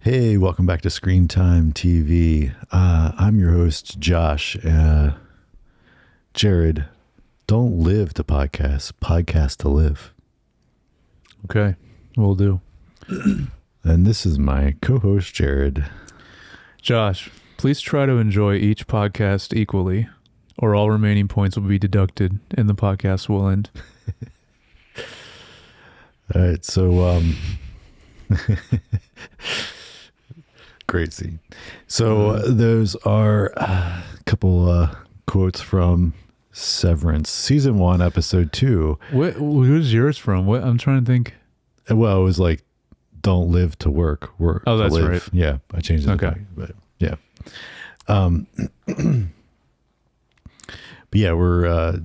Hey, welcome back to Screen Time TV. I'm your host, Josh. Jared, don't live to podcast to live. Okay, will do. And this is my co-host, Jared. Josh, please try to enjoy each podcast equally, or all remaining points will be deducted and the podcast will end. All right, so great scene. So those are a couple quotes from Severance, season 1, episode 2. Who's yours from? What I'm trying to think. Well, it was like, don't live to work. Oh, that's to live. right. Yeah, I changed it. Okay, but yeah. But yeah, we're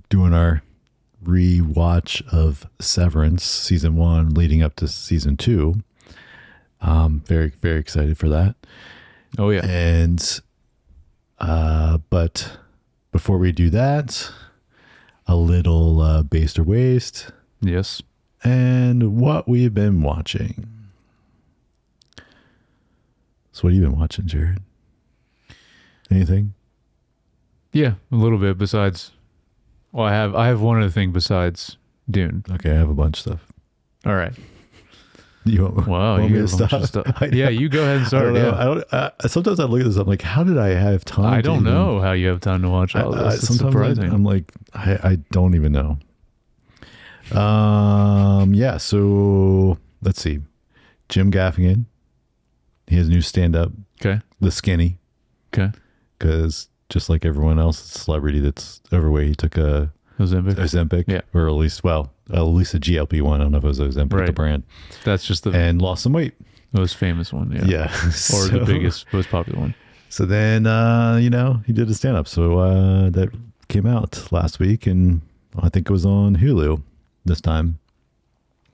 doing our rewatch of Severance, season 1, leading up to season 2. Very, very excited for that. Oh yeah. And but before we do that, a little based or waste. Yes. And what we've been watching. So what have you been watching, Jared? Anything? Yeah, a little bit. Besides, well, I have one other thing besides Dune. Okay, I have a bunch of stuff. All right. You want, Wow, want you me got to a bunch stop? of stuff. I Yeah, you go ahead and start. I don't. Sometimes I look at this. I'm like, how did I have time? I don't know how you have time to watch all this. It's sometimes surprising. I'm like, I don't even know. Yeah. So let's see. Jim Gaffigan. He has a new stand-up. Okay. The Skinny. Okay. Because just like everyone else, celebrity that's overweight, he took a Ozempic, Yeah. or at least a GLP-1. I don't know if it was Ozempic, the Right. brand, That's just the and lost some weight. most famous one. Yeah. Yeah. Or the biggest, most popular one. So then, he did a stand-up. So that came out last week, and I think it was on Hulu this time.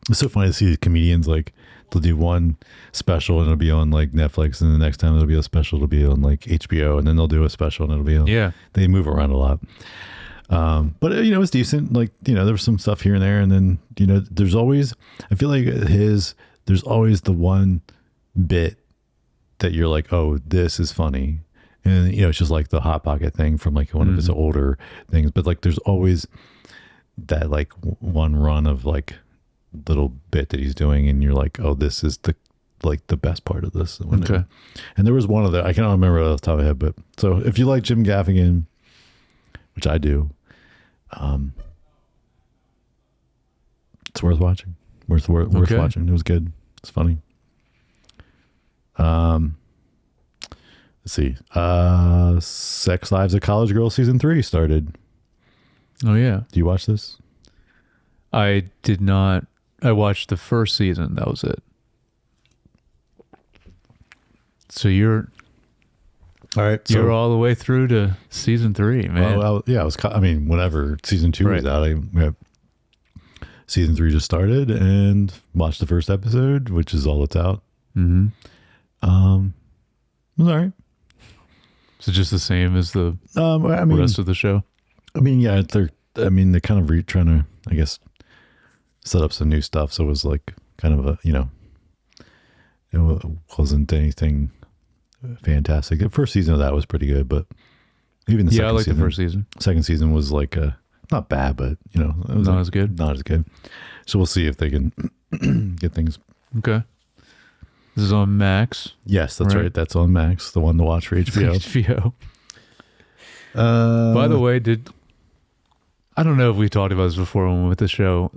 It's so funny to see comedians, like, they'll do one special and it'll be on like Netflix, and the next time it'll be a special, it'll be on like HBO, and then they'll do a special and it'll be on. Yeah. They move around a lot. But it was decent. Like, there was some stuff here and there, and then, there's always, I feel like there's always the one bit that you're like, oh, this is funny. And, it's just like the Hot Pocket thing from like one of his older things. But like, there's always that like one run of like little bit that he's doing, and you're like, oh, this is the best part of this. Okay. And there was one of the, I cannot remember off the top of my head, but so if you like Jim Gaffigan, which I do, it's worth watching. Worth watching. It was good. It's funny. Let's see. Sex Lives of College Girls season 3 started. Oh yeah. Do you watch this? I did not. I watched the first season. That was it. So you're all the way through to season 3, man. Well, yeah, I was. Whenever season 2 was out, season 3 just started and watched the first episode, which is all that's out. Mm-hmm. It was all right. So just the same as the rest of the show. Yeah, they're kind of trying to, I guess, set up some new stuff. So it was like kind of it wasn't anything fantastic. The first season of that was pretty good, but even the second season, the first season. Second season was like not bad, but it was not as good. Not as good. So we'll see if they can get things. Okay. This is on Max. Yes, that's right. That's on Max, the one to watch for HBO. By the way, I don't know if we talked about this before when we went with the show.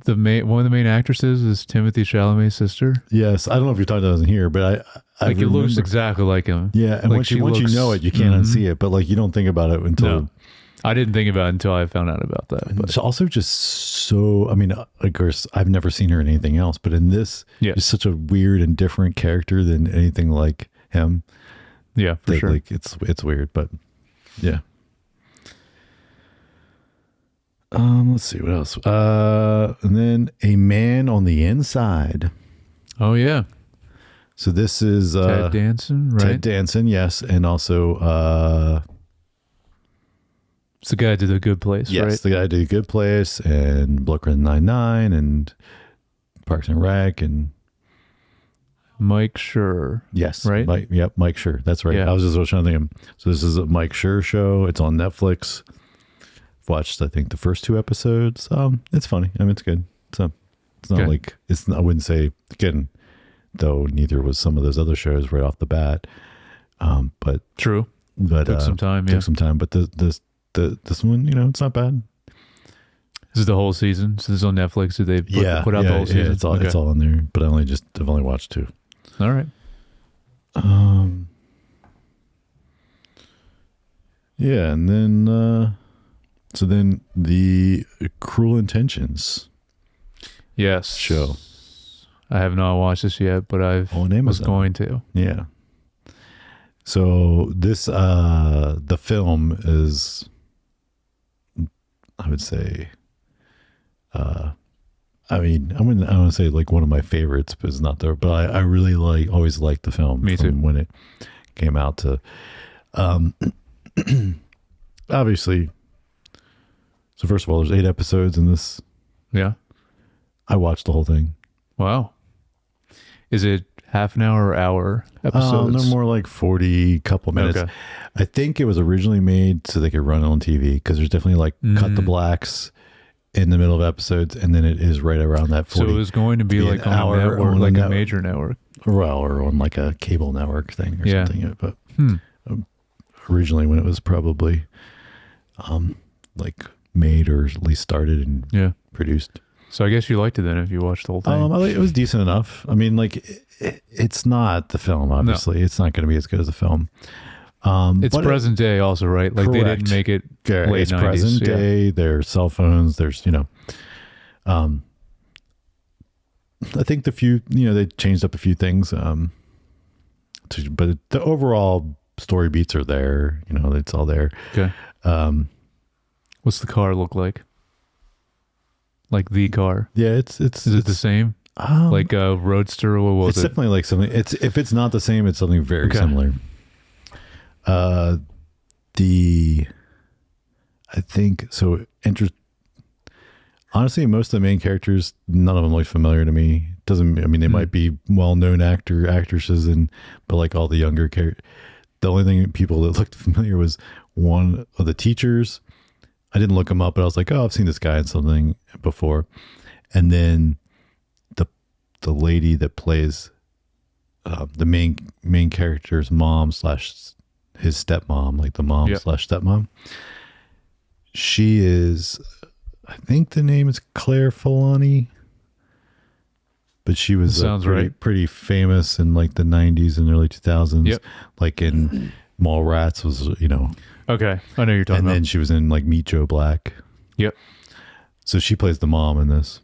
One of the main actresses is Timothy Chalamet's sister. Yes, I don't know if you're talking about it in here, but I it looks exactly like him. Yeah, and once you know it, you can't unsee it. But like, you don't think about it until. No, I didn't think about it until I found out about that. But it's also just so. Of course, I've never seen her in anything else, but in this, it's such a weird and different character than anything like him. Yeah, for sure. Like it's weird, but yeah. Let's see what else. And then A Man on the Inside. Oh yeah. So this is Ted Danson, right? Ted Danson, yes, and also it's the guy who did The Good Place, yes, right? the guy who did Good Place and Brooklyn Nine-Nine and Parks and Rec and Mike Schur. Yes. Right? Mike Schur. That's right. Yeah. I was trying to think of, so this is a Mike Schur show. It's on Netflix. I've watched, I think, the first 2 episodes. It's funny. I mean, it's good. It's not like, I wouldn't say, again, though neither was some of those other shows right off the bat. But True. But Took some time. Took some time. But this one, it's not bad. This is the whole season. So this is on Netflix. Did they put out the whole season? Yeah, it's all in there. But I've only watched 2. All right. Yeah, and then so then the Cruel Intentions show. I have not watched this yet, but I was going to. Yeah. So this the film is, I would say, I mean, I want to say like one of my favorites, but it's not there. But I really always liked the film. Me too. When it came out to, obviously. So first of all, there's 8 episodes in this. Yeah. I watched the whole thing. Wow. Is it half an hour or hour episodes? They're more like 40 couple minutes. Okay. I think it was originally made so they could run it on TV, because there's definitely like cut the blacks in the middle of episodes, and then it is right around that 40. So it was going to be like on a network, like a major network. Well, or on like a cable network thing or something. But originally when it was probably like made, or at least started and produced. So I guess you liked it then if you watched the whole thing. It was decent enough. I mean, like it's not the film, obviously. No. It's not going to be as good as the film. It's present day also, right? Like correct. They didn't make it late it's 90s. Present day. There's cell phones. There's, I think they changed up a few things. But the overall story beats are there. It's all there. Okay. What's the car look like? Like the car? Yeah, is it the same? Like a Roadster, or what was it? It's definitely like something. If it's not the same, it's something very similar. I think so. Honestly, most of the main characters, none of them look familiar to me. They might be well-known actresses, but like all the younger characters, the only people that looked familiar was one of the teachers. I didn't look him up, but I was like, oh, I've seen this guy in something before. And then the lady that plays the main character's mom / his stepmom, like the mom / stepmom. She is, I think the name is Claire Filani, but she was pretty famous in like the 90s and early 2000s. Yep. Like in Mallrats was, Okay, I know you're talking about. And then she was in like Meet Joe Black. Yep. So she plays the mom in this.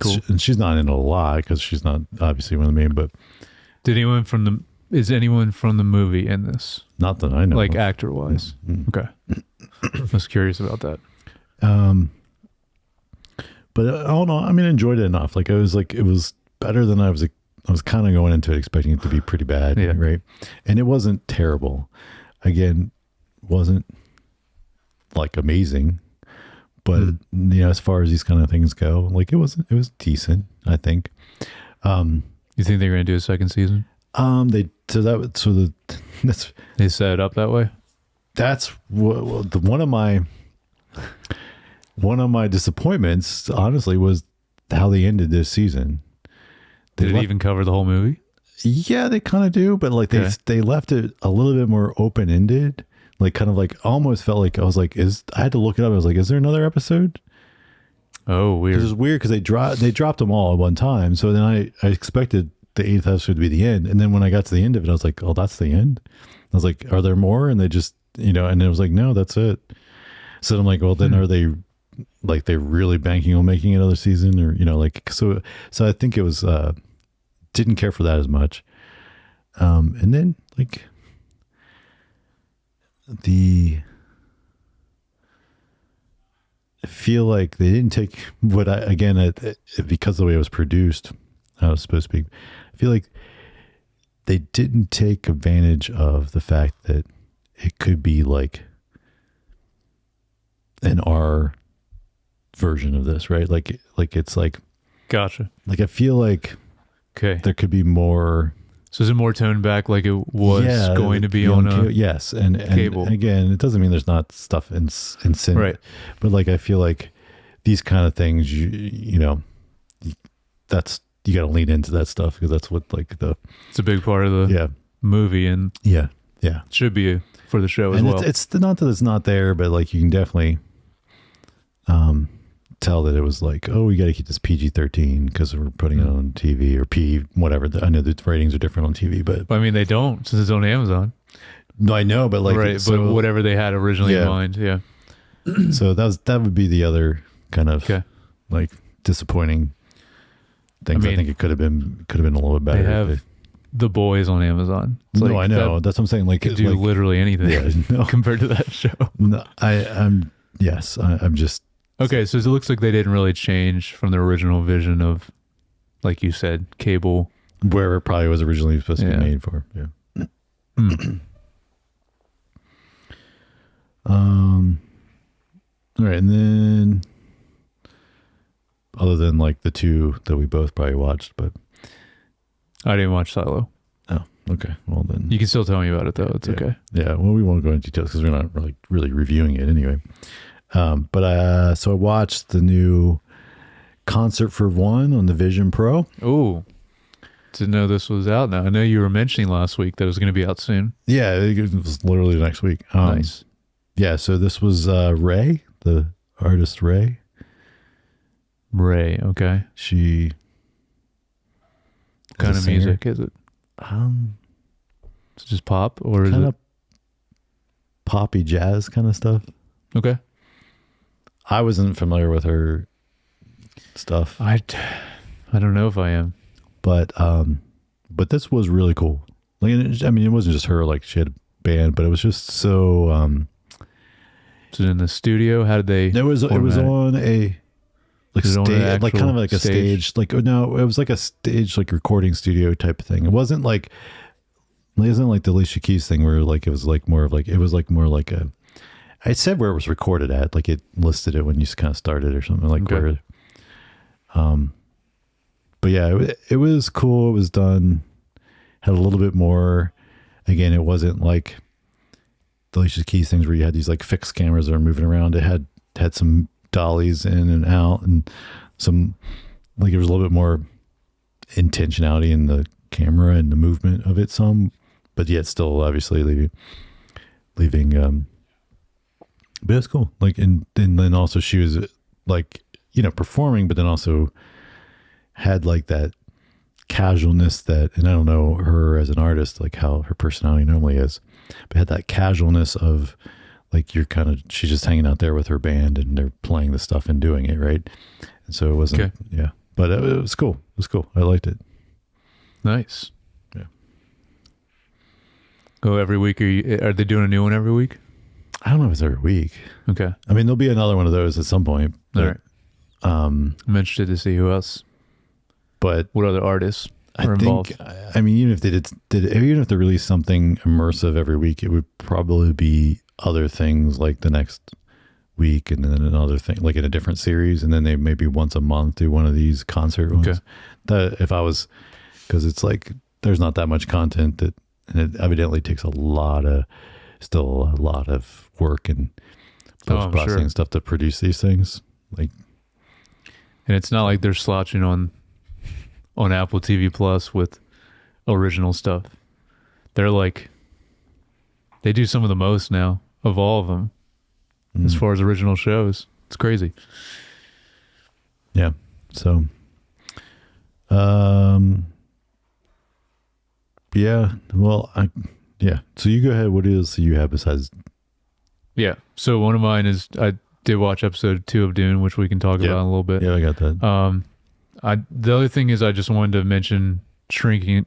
Cool. And she's not in it a lot because she's not obviously one of the main, but is anyone from the movie in this? Not that I know. Like of. actor wise. Mm-hmm. Okay. I was curious about that. But I don't know. I mean, I enjoyed it enough. Like it was better than I was kind of going into it expecting it to be pretty bad. Yeah. Right. And it wasn't terrible. Again, wasn't like amazing, but as far as these kind of things go, like it was decent, I think. You think they're going to do a second season? They set it up that way. That's one of my disappointments, honestly, was how they ended this season. Did it even cover the whole movie? Yeah, they kind of do, but like they left it a little bit more open ended. Like kind of like almost felt like I was like, I had to look it up. I was like, is there another episode? Oh, weird. It was weird because they dropped them all at one time. So then I expected the 8th episode to be the end. And then when I got to the end of it, I was like, oh, that's the end. I was like, are there more? And they just, and it was like, no, that's it. So I'm like, well, then are they like, they're really banking on making another season or, so I think it was, didn't care for that as much. And then like I feel like they didn't take what because of the way it was produced, how it was supposed to be. I feel like they didn't take advantage of the fact that it could be like an R version of this, right? Like it's like, gotcha. Like I feel like there could be more So is it more toned back like it was going to be on a yes, and cable? Again, it doesn't mean there's not stuff in synth, right? But like I feel like these kind of things, you know, that's you got to lean into that stuff because that's what like it's a big part of the movie and it should be for the show as well. It's not that it's not there, but like you can definitely tell that it was like, oh, we got to keep this PG-13 because we're putting it on TV or P whatever. I know the ratings are different on TV, but I mean they don't since it's on Amazon. No, I know, but like right, but whatever they had originally in mind, So that would be the other kind of like disappointing things. I think it could have been a little bit better. They have The Boys on Amazon. It's no, I know. That's what I'm saying. Like, could do literally anything compared to that show. No, I'm just okay. So it looks like they didn't really change from the original vision of, like you said, cable, where it probably was originally supposed to be made for. Yeah. All right, and then other than like the two that we both probably watched, but I didn't watch Silo. Oh, okay. Well then, you can still tell me about it though. It's okay. Yeah. Well, we won't go into details because we're not really reviewing it anyway. But so I watched the new Concert for One on the Vision Pro. Oh, didn't know this was out now. I know you were mentioning last week that it was going to be out soon. Yeah, it was literally next week. Nice. Yeah. So this was Ray, the artist Ray. Okay. She. What kind of music is it? It's just pop or is it poppy jazz kind of stuff? Okay. I wasn't familiar with her stuff. I don't know if I am, but this was really cool. Like, I mean, it wasn't just her. Like, she had a band, but it was just so. Was it in the studio? How did they? It was on a. Like stage, like kind of like a stage, like no, it was like a stage, like recording studio type of thing. It wasn't like the Alicia Keys thing where like it was like more of like it was like more like a. I said where it was recorded at, like it listed it when you kind of started or something like where. But yeah, it was cool. It was done. Had a little bit more. Again, it wasn't like the Alicia Keys things where you had these like fixed cameras that are moving around. It had some dollies in and out and some like there was a little bit more intentionality in the camera and the movement of it but yet still obviously leaving but it's cool like and then also she was like performing but then also had like that casualness that, and I don't know her as an artist like how her personality normally is, but had that casualness of like she's just hanging out there with her band and they're playing the stuff and doing it, right? And so it wasn't, but it was cool. It was cool. I liked it. Nice. Yeah. Oh, every week are they doing a new one every week? I don't know if it's every week. Okay. I mean, there'll be another one of those at some point. But, all right. I'm interested to see who else. But what other artists are involved? I mean, even if they even if they release something immersive every week, it would probably be other things like the next week and then another thing like in a different series, and then they maybe once a month do one of these concert ones. Okay. That if I was, because it's like there's not that much content and it evidently takes still a lot of work and post-processing stuff to produce these things. Like, and it's not like they're slouching on Apple TV Plus with original stuff. They're like, they do some of the most now of all of them as far as original shows. It's crazy. Yeah. So, yeah. Well, So you go ahead. What else do you have besides? Yeah. So one of mine is I did watch episode 2 of Dune, which we can talk about in a little bit. Yeah, I got that. The other thing is I just wanted to mention shrinking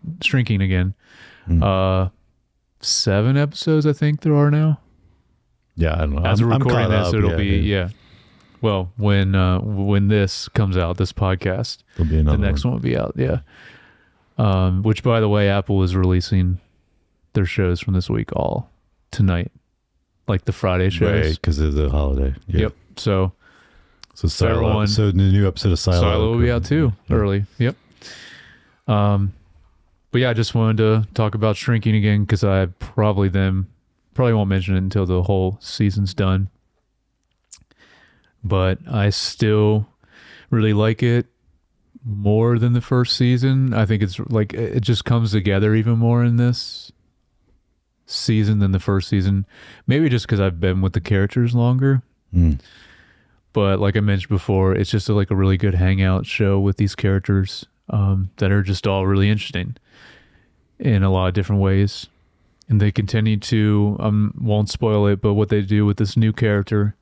again. 7 episodes I think there are now. Yeah, I don't know. As we're recording this, it'll be Well, when this comes out, this podcast, there'll be another the next one will be out. Yeah. Which, by the way, Apple is releasing their shows from this week all tonight, like the Friday shows, right? Because of the holiday. Yeah. Yep. So the new episode of Silo will be out too early. Yep. But yeah, I just wanted to talk about Shrinking again because I probably won't mention it until the whole season's done. But I still really like it more than the first season. I think it's like it just comes together even more in this season than the first season. Maybe just because I've been with the characters longer. But like I mentioned before, it's just like a really good hangout show with these characters that are just all really interesting in a lot of different ways. And they continue to, won't spoil it, but what they do with this new character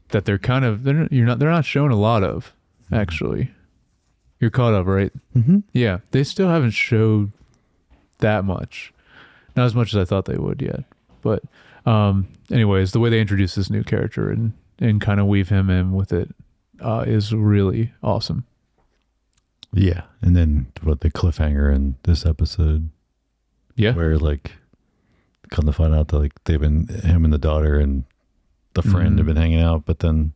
that they're not showing a lot of, actually. You're caught up, right? Mm-hmm. Yeah, they still haven't showed that much. Not as much as I thought they would yet. But anyways, the way they introduce this new character and kind of weave him in with it is really awesome. Yeah. And then the cliffhanger in this episode. Yeah. Where like come to find out that like him and the daughter and the friend have been hanging out, but then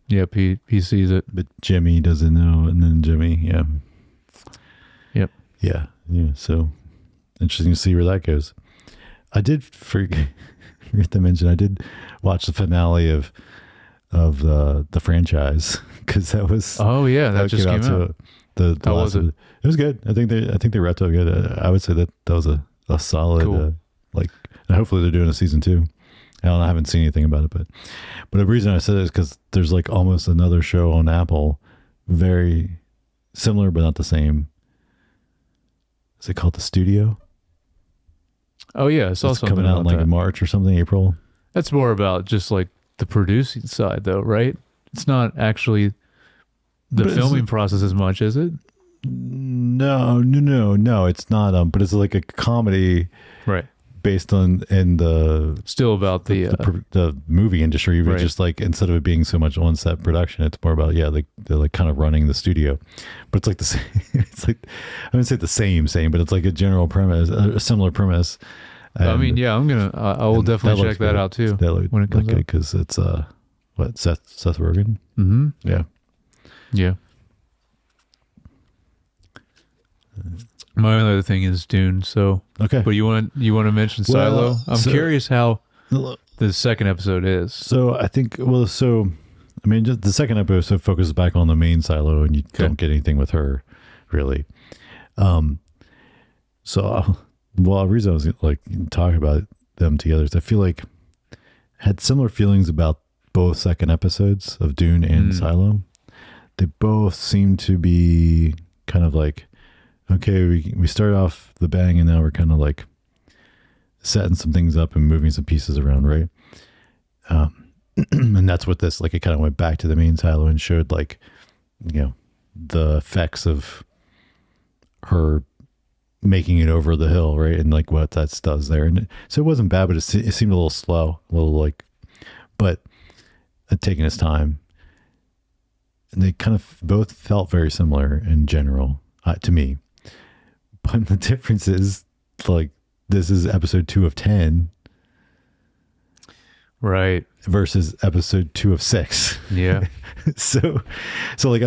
yep, he sees it. But Jimmy doesn't know, and then Jimmy, yeah. Yep. Yeah. So interesting to see where that goes. I did forget to mention I did watch the finale of the franchise because that was that just came out. How was it? It was good. I think they wrapped up good. I would say that was a solid cool. And hopefully they're doing a season 2. I haven't seen anything about it, but the reason I said it is because there's like almost another show on Apple, very similar but not the same. Is it called The Studio? Oh yeah, I saw something coming out in like that. March or something, April. That's more about just like the producing side, though, right? It's not actually the filming process as much, is it? No, it's not. But it's like a comedy, right? Based on still about the movie industry, but just like instead of it being so much on set production, it's more about they're like kind of running the studio. But it's like the same. It's like I wouldn't say the same, but it's like a general premise, a similar premise. And, I mean, yeah, I will definitely check that out too when it comes out because it's Seth Rogen. Mm-hmm. Yeah. My other thing is Dune. So okay, but you want to mention Silo? I'm curious how the second episode is. So I think just the second episode focuses back on the main Silo, and you don't get anything with her really. The reason I was like talking about them together is I feel like I had similar feelings about both second episodes of Dune and Silo. They both seem to be kind of like, okay, we started off the bang and now we're kind of like setting some things up and moving some pieces around, right? And that's what this, like, it kind of went back to the main Silo and showed like, the effects of her making it over the hill, right? And like what that does there. And so it wasn't bad, but it seemed a little slow, but taking its time. And they kind of both felt very similar in general to me. But the difference is, like, this is episode 2 of 10. Right. Versus episode 2 of 6. Yeah. so like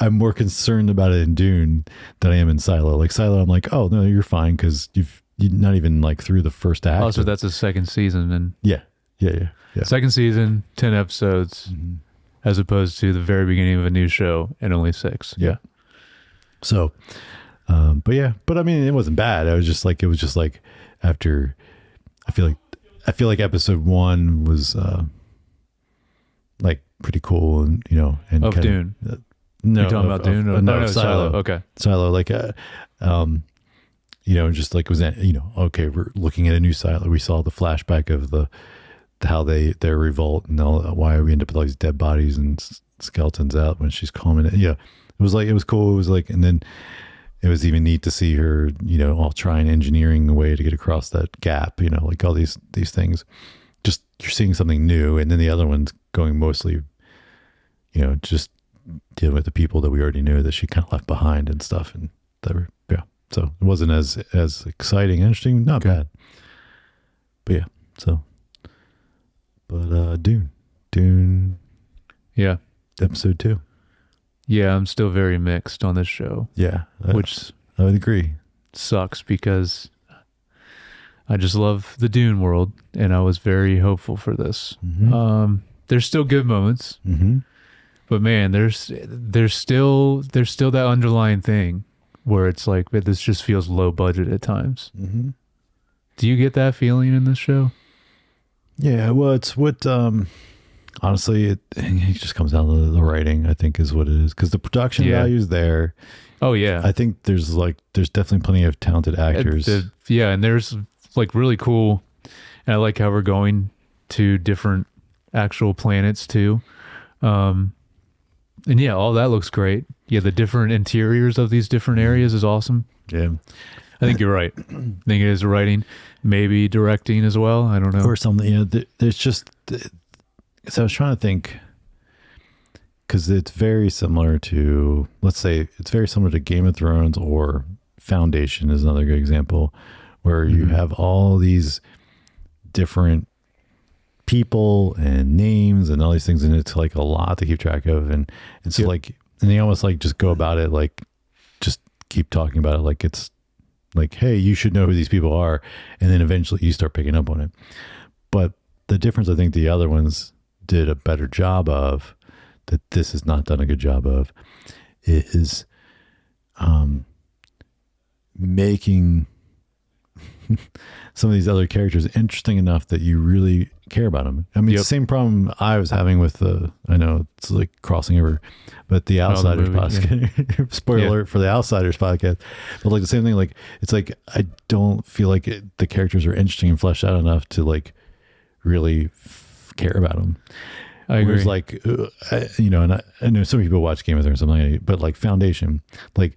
I'm more concerned about it in Dune than I am in Silo. Like Silo, I'm like, oh no, you're fine because you're not even like through the first act. Oh, so that's a second season then. Yeah. Second season, 10 episodes, as opposed to the very beginning of a new show and only 6. Yeah. So, but I mean, it wasn't bad. It was just like after, I feel like episode 1 was like pretty cool and and of Dune. No, you're talking about Dune? No, Silo. Okay. Silo, like just like was okay, we're looking at a new Silo. We saw the flashback of how their revolt and all, why we end up with all these dead bodies and skeletons out when she's calming it. Yeah, it was cool. It was like, and then it was even neat to see her, all trying engineering a way to get across that gap. Like all these things. Just you're seeing something new, and then the other one's going mostly, just dealing with the people that we already knew that she kind of left behind and stuff, and that were So it wasn't as exciting, interesting, not bad. But yeah, so. But Dune. Yeah. Episode 2. Yeah, I'm still very mixed on this show. Yeah. Which I would agree. sucks because I just love the Dune world, and I was very hopeful for this. There's still good moments, but man, there's still that underlying thing where it's like, this just feels low budget at times. Do you get that feeling in this show? Yeah, well, it's what honestly it just comes down to the writing, I think, is what it is, because the production value is there. Oh yeah, I think there's definitely plenty of talented actors. And there's like really cool, and I like how we're going to different actual planets too. And yeah, all that looks great. Yeah, the different interiors of these different areas is awesome. Yeah, I think you're right. I think it is writing, maybe directing as well. I don't know, or something. There's just. So I was trying to think, because it's very similar to, let's say, it's very similar to Game of Thrones, or Foundation is another good example, where you have all these different people and names and all these things, and it's like a lot to keep track of, and it's like, and they almost like just go about it like, just keep talking about it like it's like, hey, you should know who these people are, and then eventually you start picking up on it. But the difference, I think, the other ones did a better job of, that this has not done a good job of, is making some of these other characters interesting enough that you really care about them. I mean, the same problem I was having with I know it's like crossing over, but the Outsiders podcast, spoiler alert for the Outsiders podcast, but like the same thing, like, it's like, I don't feel like the characters are interesting and fleshed out enough to like really care about them. I agree. Whereas like, and I know some people watch Game of Thrones or something, but like Foundation, like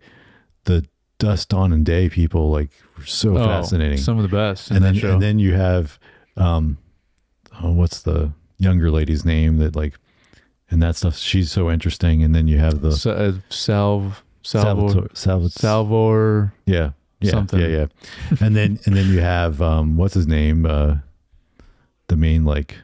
the Dusk, Dawn, and Day people, like, were so fascinating. Some of the best in and that then, show. And then you have, what's the younger lady's name that like, and that stuff, she's so interesting. And then you have the Salvor. Yeah. Something. Yeah. and then you have, what's his name? The main, like,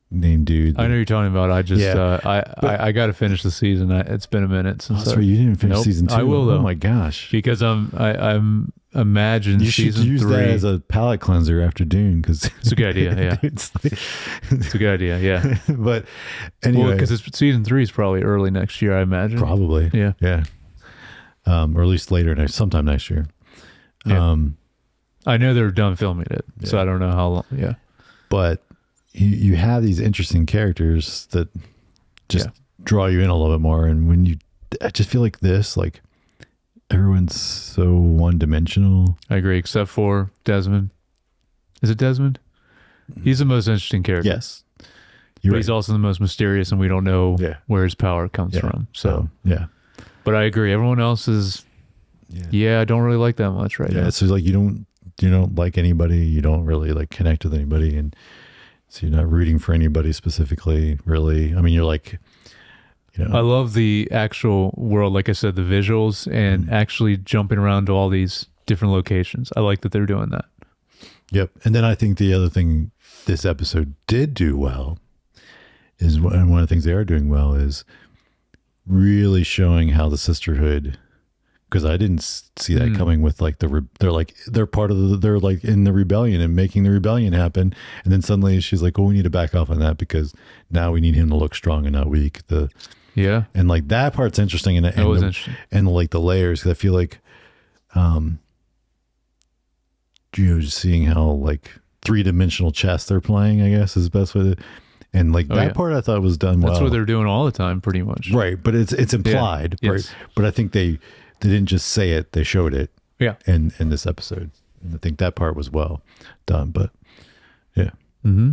name dude. I know who you're talking about. I just I got to finish the season. It's been a minute since. That's right. You didn't finish season 2. I will though. Oh my gosh! Because I'm imagine you should season use 3 that as a palate cleanser after Dune, because it's a good idea. Yeah, it's a good idea. Yeah, but anyway, because season 3 is probably early next year, I imagine. Probably. Yeah. Or at least later sometime next year. Yeah. I know they're done filming it, so I don't know how long. Yeah, but you have these interesting characters that just draw you in a little bit more. And when I just feel like this, like, everyone's so one-dimensional. I agree, except for Desmond. Is it Desmond? He's the most interesting character. Yes. But he's also the most mysterious, and we don't know where his power comes from. So, But I agree. Everyone else is, I don't really like that much right now. Yeah, so like you don't like anybody. You don't really like connect with anybody, and so you're not rooting for anybody specifically, really. I mean, you're like, I love the actual world. Like I said, the visuals and actually jumping around to all these different locations. I like that they're doing that. Yep. And then I think the other thing this episode did do well is, and one of the things they are doing well is really showing how the sisterhood, because I didn't see that coming with like they're part of they're like in the rebellion and making the rebellion happen, and then suddenly she's like, we need to back off on that because now we need him to look strong and not weak. And like that part's interesting, and interesting. And like the layers, because I feel like just seeing how like 3-dimensional chess they're playing, I guess, is the best way to. And like that part I thought was done well. That's what they're doing all the time, pretty much. Right, but it's implied, right? But I think they didn't just say it; they showed it. Yeah. In this episode, and I think that part was well done. But yeah. Mm-hmm.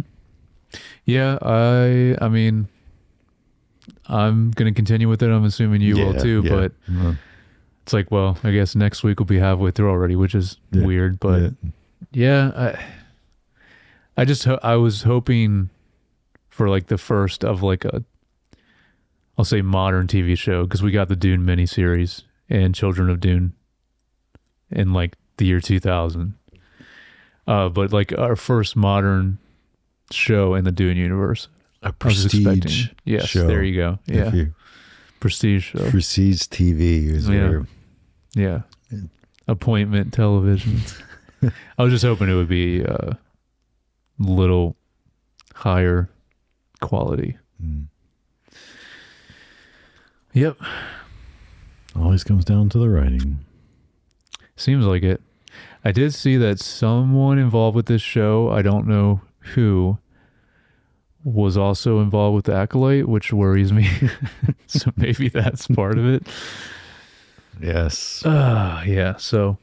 Yeah, I mean, I'm gonna continue with it. I'm assuming you will too. But it's like, well, I guess next week will be halfway through already, which is weird. But I just I was hoping for like the first of like I'll say modern TV show, because we got the Dune miniseries and Children of Dune in like the year 2000. But like our first modern show in the Dune universe. A prestige show. There you go. Yeah. Prestige show. Prestige TV is where. Yeah. appointment television. I was just hoping it would be a little higher quality. Yep. Always comes down to the writing. Seems like it. I did see that someone involved with this show, I don't know who, was also involved with the Acolyte, which worries me. So maybe that's part of it. Yes. Yeah. So,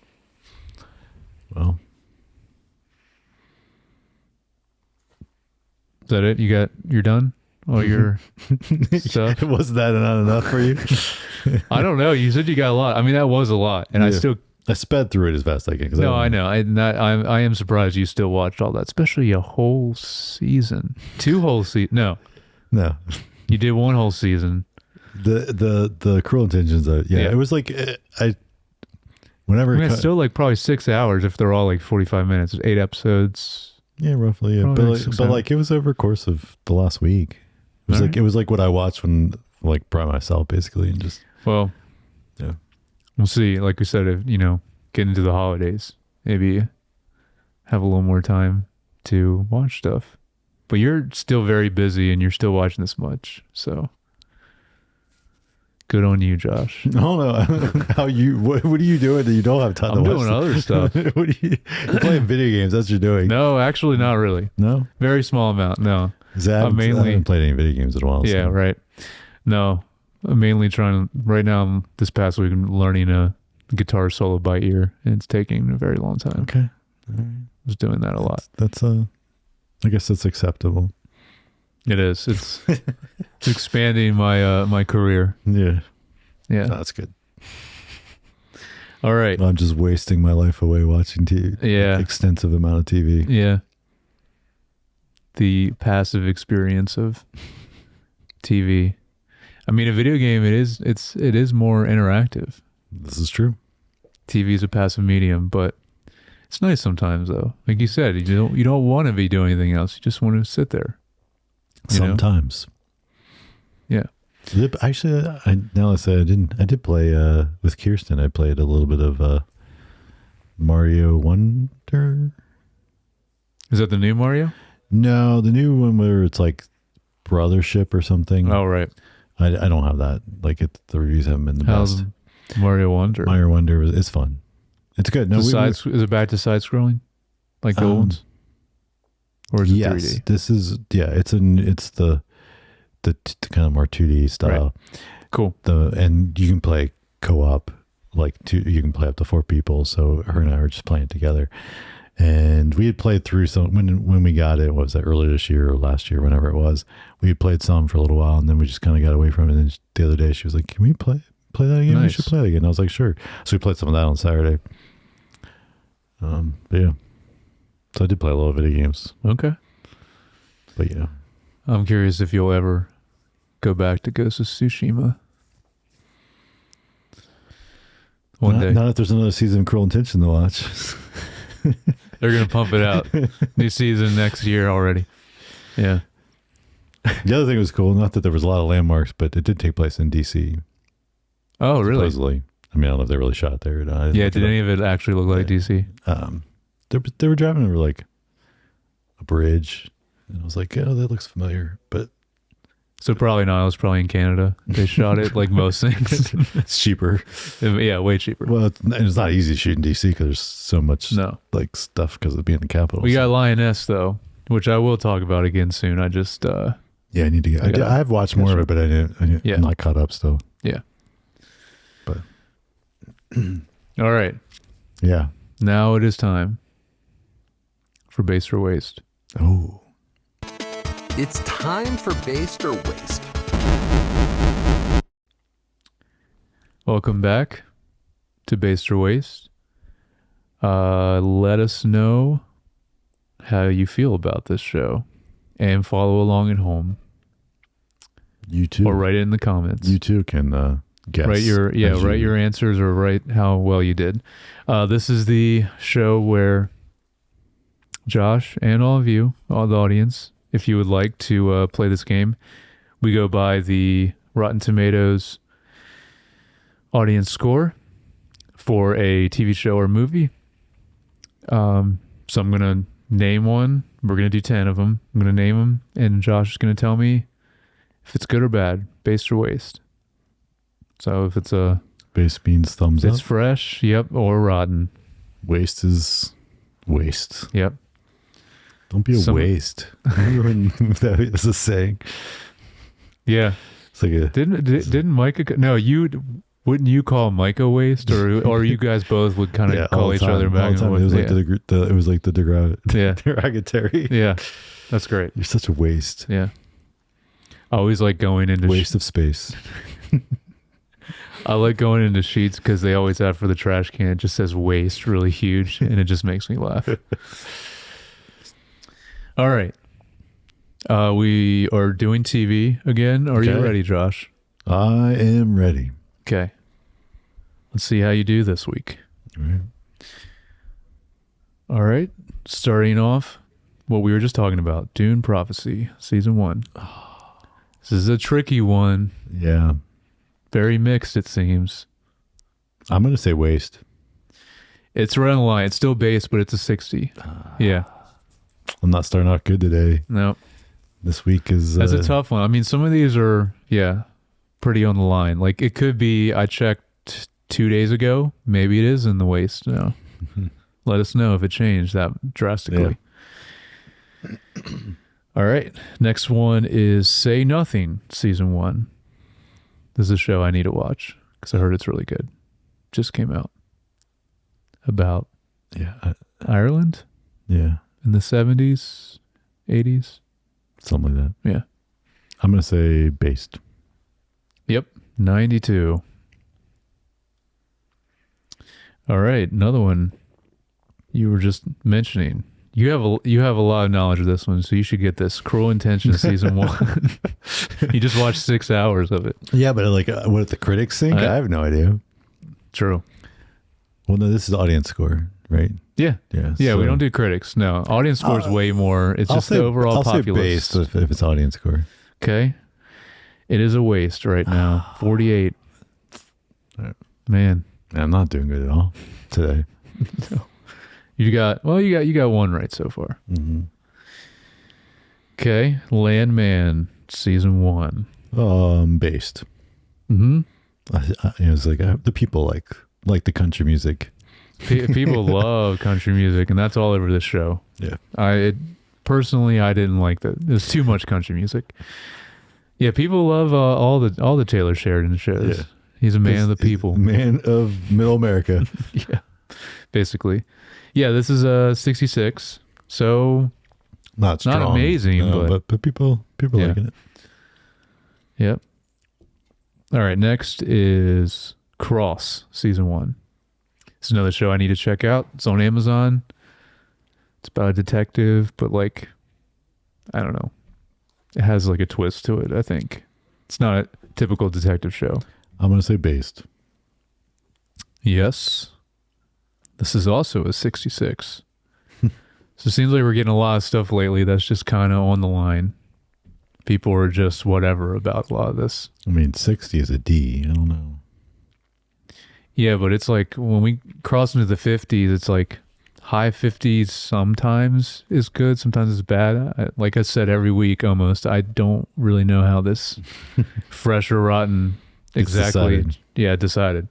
Well, is that it? You're done? All your stuff? was that not enough for you? I don't know. You said you got a lot. I mean, that was a lot, and I sped through it as fast as I can. No, I know. I am surprised you still watched all that, especially a whole season, 2 whole seasons. No, you did 1 whole season. The Cruel Intentions. It was like whenever it's still like probably 6 hours if they're all like 45 minutes. 8 episodes. Yeah, roughly. Yeah. But like it was over the course of the last week. It was it was like what I watched when like by myself basically, and just yeah. We'll see. Like we said, if get into the holidays, maybe have a little more time to watch stuff. But you're still very busy and you're still watching this much, so good on you, Josh. No, how you? What are you doing that you don't have time? I'm doing other stuff. What are you're playing video games? That's what you're doing. No, actually, not really. No, very small amount. No, I haven't played any video games in a while. Yeah, so. right. No, I'm mainly trying to. Right now, this past week, I'm learning a guitar solo by ear, and it's taking a very long time. Okay, I was doing that a lot. That's I guess that's acceptable. It is. It's expanding my career. Yeah. Yeah. No, that's good. All right. I'm just wasting my life away watching TV. Yeah. Extensive amount of TV. Yeah. The passive experience of TV. I mean, a video game, it is more interactive. This is true. TV is a passive medium, but it's nice sometimes though. Like you said, you don't want to be doing anything else. You just want to sit there. Sometimes. Yeah. Actually, now I say I did play with Kirsten. I played a little bit of Mario Wonder. Is that the new Mario? No, the new one where it's like Brothership or something. Oh, right. I don't have that. Like the reviews haven't been the best. Mario Wonder? Mario Wonder is fun. It's good. No, is it back to side scrolling, like the old ones, or is it 3D? This is it's the kind of more 2D style. Right. Cool. And you can play co-op, you can play up to 4 people. So her and I were just playing together, and we had played through some when we got it. What was that, earlier this year or last year, whenever it was? We had played some for a little while, and then we just kind of got away from it. And then the other day, she was like, "Can we play that again? Nice. We should play it again." I was like, "Sure." So we played some of that on Saturday. But yeah, so I did play a lot of video games. Okay. But yeah, I'm curious if you'll ever go back to Ghost of Tsushima. One day. Not if there's another season of Cruel Intention to watch. They're going to pump it out. New season next year already. Yeah. The other thing was cool, not that there was a lot of landmarks, but it did take place in DC. Oh, really? Supposedly. I mean, I don't know if they really shot it there or not. Yeah, did any of it actually look like DC? They were driving over like a bridge, and I was like, "Oh, that looks familiar." But so probably not. It was probably in Canada. They shot it like most things. It's cheaper. Yeah, way cheaper. Well, it's not easy to shoot in DC because there's so much like stuff because of being the capital. We got Lioness though, which I will talk about again soon. I just I need to get. I've watched more of it, but I'm not caught up still. Yeah. But all right. Yeah. Now it is time for Based or Waste. Oh. It's time for Based or Waste. Welcome back to Based or Waste. Let us know how you feel about this show and follow along at home. You too. Or write it in the comments. You too can guess. Write your answers or write how well you did. This is the show where Josh and all of you, all the audience, if you would like to play this game, we go by the Rotten Tomatoes audience score for a TV show or movie. So I'm going to name one. We're going to do 10 of them. I'm going to name them, and Josh is going to tell me if it's good or bad, based or waste. So if it's a... Base means thumbs up. It's fresh, yep, or rotten. Waste is waste. Yep. Don't be a waste. Remember when that was a saying? Yeah. It's like a... Didn't Micah... No, wouldn't you call Micah waste, or you guys both would kind of call each other back and forth? It was like the derogatory. Yeah, that's great. You're such a waste. Yeah, I always like going into waste of space. I like going into sheets because they always have for the trash can. It just says waste really huge, and it just makes me laugh. All right, we are doing TV again. Are you ready, Josh? I am ready. Okay. Let's see how you do this week. All right. Starting off, what we were just talking about, Dune Prophecy, Season 1. This is a tricky one. Yeah. Very mixed, it seems. I'm going to say waste. It's right on the line. It's still base, but it's a 60. Yeah. I'm not starting out good today. No. This week is... That's a tough one. I mean, some of these are, pretty on the line. Like, it could be, I checked 2 days ago. Maybe it is in the waste now. Let us know if it changed that drastically. Yeah. All right. Next one is Say Nothing, Season 1. This is a show I need to watch because I heard it's really good. Just came out. About Ireland? Yeah. In the 70s, 80s? Something like that. Yeah. I'm going to say based. Yep, 92. All right, another one you were just mentioning. You have a lot of knowledge of this one, so you should get this. Cruel Intentions Season 1. You just watched 6 hours of it. Yeah, but like, what the critics think? I have no idea. True. Well, no, this is audience score, right? Yeah. Yeah. Yeah, we don't do critics. No, audience score is way more. It's just the overall populace. I'll say based if it's audience score. Okay. It is a waste right now. 48. Man. I'm not doing good at all today. No. You got one right so far. Mm-hmm. Okay. Landman, Season 1. Based. Mm-hmm. It's like the people like the country music. People love country music, and that's all over this show. Yeah. Personally, I didn't like that. There's too much country music. Yeah, people love all the Taylor Sheridan shows. Yeah. He's a man of the people. Man of middle America. Yeah, basically. Yeah, this is a 66. So not strong, not amazing, but people liking it. Yep. All right, next is Cross, Season 1. It's another show I need to check out. It's on Amazon. It's about a detective, but I don't know. It has a twist to it, I think. It's not a typical detective show. I'm going to say based. Yes. This is also a 66. So it seems like we're getting a lot of stuff lately that's just kind of on the line. People are just whatever about a lot of this. I mean, 60 is a D. I don't know. Yeah, but it's like when we cross into the 50s, it's like high 50s sometimes is good, sometimes it's bad. Like I said, every week almost, I don't really know how this fresh or rotten exactly decided.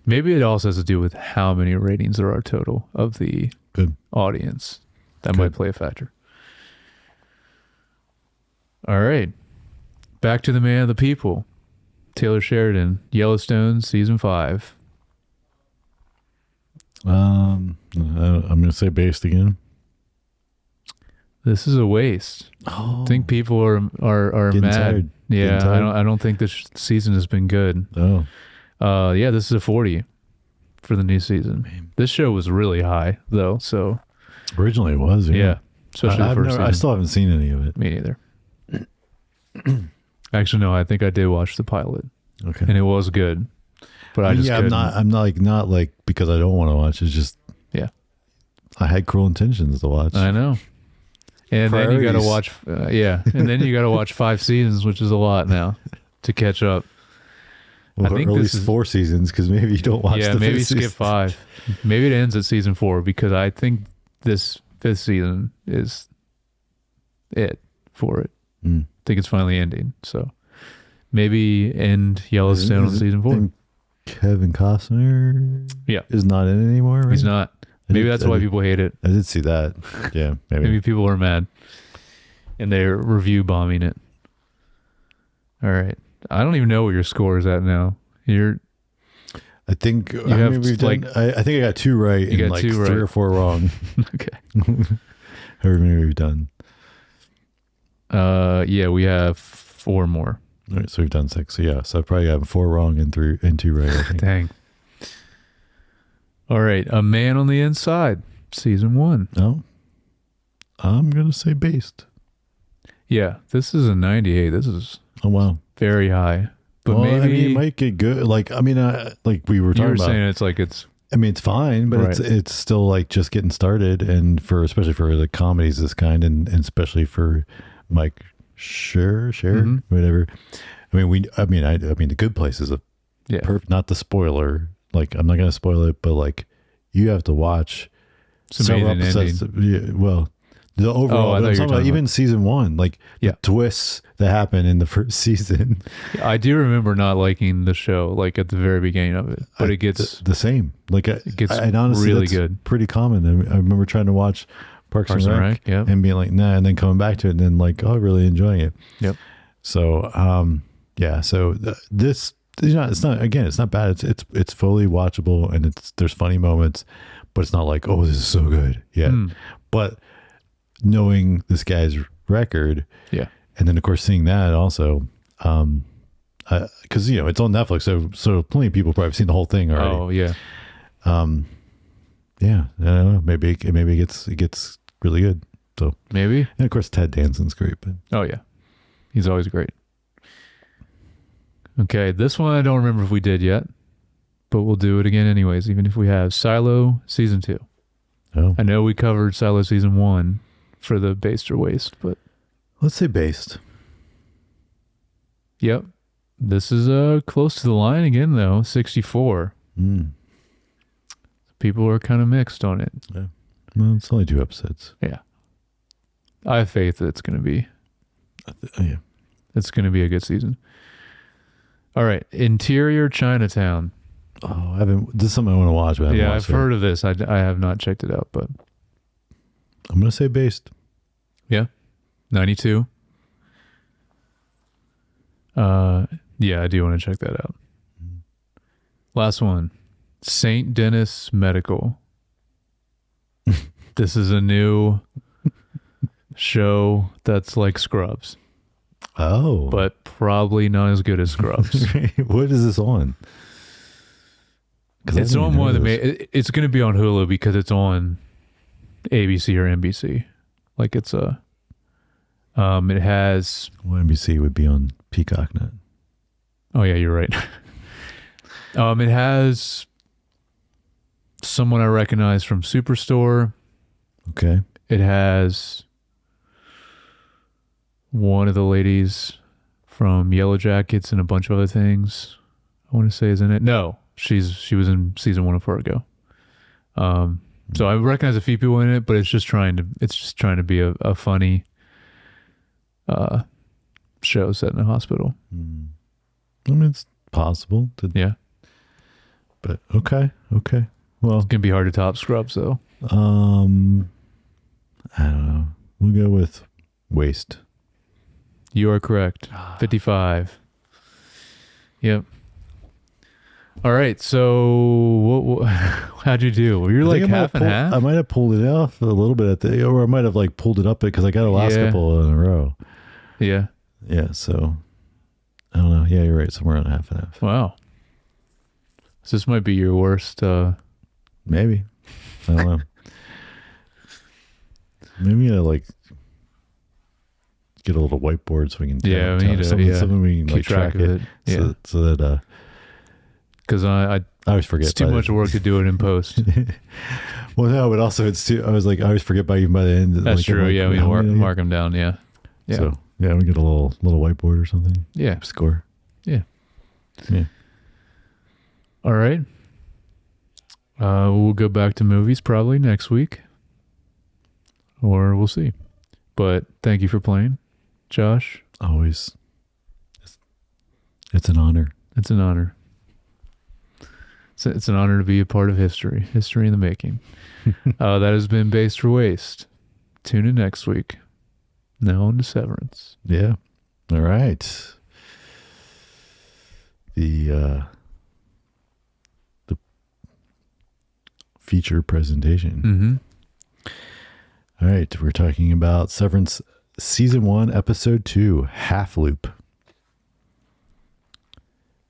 Maybe it also has to do with how many ratings there are total of the audience. That might play a factor. All right. Back to the man of the people. Taylor Sheridan, Yellowstone, Season 5. I'm going to say based again. This is a waste. Oh, I think people are mad. Tired. Yeah, I don't think this season has been good. Oh. This is a 40 for the new season. Man. This show was really high though, so originally it was. Yeah, especially the first season. I still haven't seen any of it. Me neither. Actually, no. I think I did watch the pilot. Okay, and it was good. But I just couldn't. I'm not like because I don't want to watch. It's just I had Cruel Intentions to watch. I know. And then you got to watch, and then you got to watch 5 seasons, which is a lot now to catch up. Well, I think or at this least is 4 seasons, because maybe you don't watch yeah, the maybe fifth skip season. 5. Maybe it ends at season 4 because I think this 5th season is it for it. Mm. I think it's finally ending. So maybe end Yellowstone on season 4. And Kevin Costner is not in it anymore, right? He's not. Maybe that's why people hate it. I did see that. Yeah, Maybe people are mad and they're review bombing it. All right. I don't even know what your score is at now. I think have, we've like- done. I think I got 2 right You and got like 2 3 right. or 4 wrong. Okay. However many we've done. Yeah, we have 4 more. All right, so we've done 6. So yeah, so I probably got 4 wrong and 2 right. I think. Dang. All right. A Man on the Inside, season 1. No, I'm gonna say based. Yeah, this is a 98. This is Oh wow. very high. But Well, maybe I mean, it might get good. Like I mean, like we were you talking were about. saying it's like it's I mean, it's fine, but Right. it's still like just getting started, and especially for the comedies this kind, and especially for Mike Scher, Mhm. whatever. I mean, I mean, The Good Place is a yeah. not the spoiler. Like, I'm not going to spoil it, but like, you have to watch It's several amazing episodes. Yeah, well, the overall, I but thought I'm you were talking about talking even season 1, like Yeah. the twists that happen in the first season. I do remember not liking the show like at the very beginning of it, but it gets the same. Like, it gets and honestly, really that's good. pretty common. I remember trying to watch Parks and Rec, yeah. and being like, nah, and then coming back to it and then like, oh, really enjoying it. Yep. So, yeah. So this, it's not bad. It's fully watchable, and there's funny moments, but it's not like, oh, this is so good. Yeah. But knowing this guy's record, Yeah. and then of course seeing that also, because it's on Netflix, so plenty of people probably have seen the whole thing already. Oh yeah. Yeah, I don't know. Maybe it gets really good. So Maybe. and of course Ted Danson's great, but Oh yeah. He's always great. Okay, this one I don't remember if we did yet, but we'll do it again anyways, even if we have Silo season 2. oh, I know we covered Silo season 1 for the Based or Waste, but let's say based. yep. This is close to the line again though, 64. People are kind of mixed on it. Yeah, well, it's only 2 episodes. Yeah. I have faith that it's going to be Yeah, it's going to be a good season. All right, Interior Chinatown. oh, I haven't. This is something I want to watch. But I haven't Yeah, I've watched it. heard of this. I have not checked it out, but I'm gonna say based. yeah, 92. Yeah, I do want to check that out. Last one, St. Denis Medical. This is a new show that's like Scrubs, Oh, but probably not as good as Scrubs. what is this on? 'Cause I It's didn't on even one of know the this. it's going to be on Hulu because it's on ABC or NBC. Like it's it has, Well, NBC would be on Peacock Net. oh yeah, you're right. It has someone I recognize from Superstore. Okay. It has one of the ladies from Yellow Jackets and a bunch of other things. I want to say is in it. No, she was in season 1 of Fargo. So I recognize a few people in it, but it's just trying to be a funny show set in a hospital. I mean, it's possible to, Yeah, but okay. Well, it's gonna be hard to top Scrubs though. I don't know. We'll go with waste. You are correct. 55. Yep. All right. So how'd you do? You're like half and half. I might have pulled it off a little bit at the, or I might have like pulled it up because I got the last Yeah. couple in a row. Yeah. Yeah. So I don't know. Yeah, you're right. Somewhere around half and half. Wow. So this might be your worst. Maybe. I don't know. Maybe I like get a little whiteboard so we can Yeah, we need to, something we can keep like track it. Yeah. So that Because I always forget. it's too by much the- work to do it in post. Well, no, but also it's too. I was like, I always forget by even by the end. That's like, true. I'm like, Yeah, we how many- mark them down. Yeah. Yeah. So yeah, we get a little whiteboard or something. Yeah. Score. Yeah. Yeah. All right. We'll go back to movies probably next week, or we'll see. But thank you for playing, Josh. Always. It's an honor. It's an honor. It's an honor to be a part of history in the making. That has been Based or Waste. Tune in next week. Now on to Severance. Yeah. All right. The feature presentation. Mm-hmm. All right. We're talking about Severance Season 1, Episode 2, Half Loop.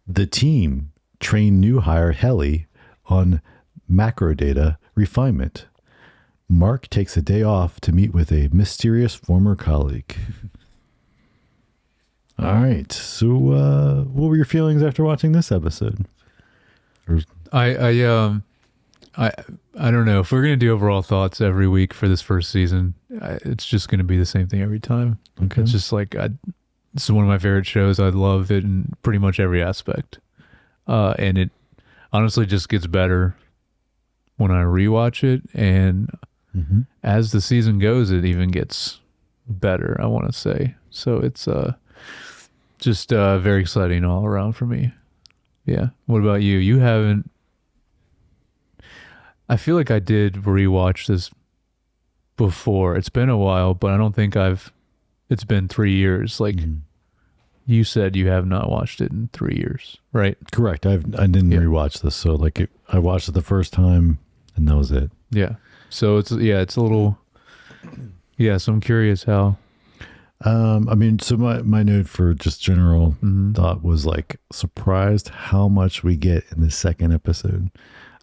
The team trained new hire Helly on macro data refinement. Mark takes a day off to meet with a mysterious former colleague. All right. So, what were your feelings after watching this episode? I don't know if we're gonna do overall thoughts every week for this first season. It's just gonna be the same thing every time. Okay. It's just like this is one of my favorite shows. I love it in pretty much every aspect, and it honestly just gets better when I rewatch it. And as the season goes, it even gets better, I want to say. So it's just very exciting all around for me. Yeah. What about you? You haven't... I feel like I did rewatch this before. It's been a while, but I don't think it's been 3 years. Like you said, you have not watched it in 3 years, right? Correct. I didn't rewatch this. So I watched it the first time and that was it. Yeah. So it's a little, so I'm curious how. I mean, so my note for just general thought was like surprised how much we get in the second episode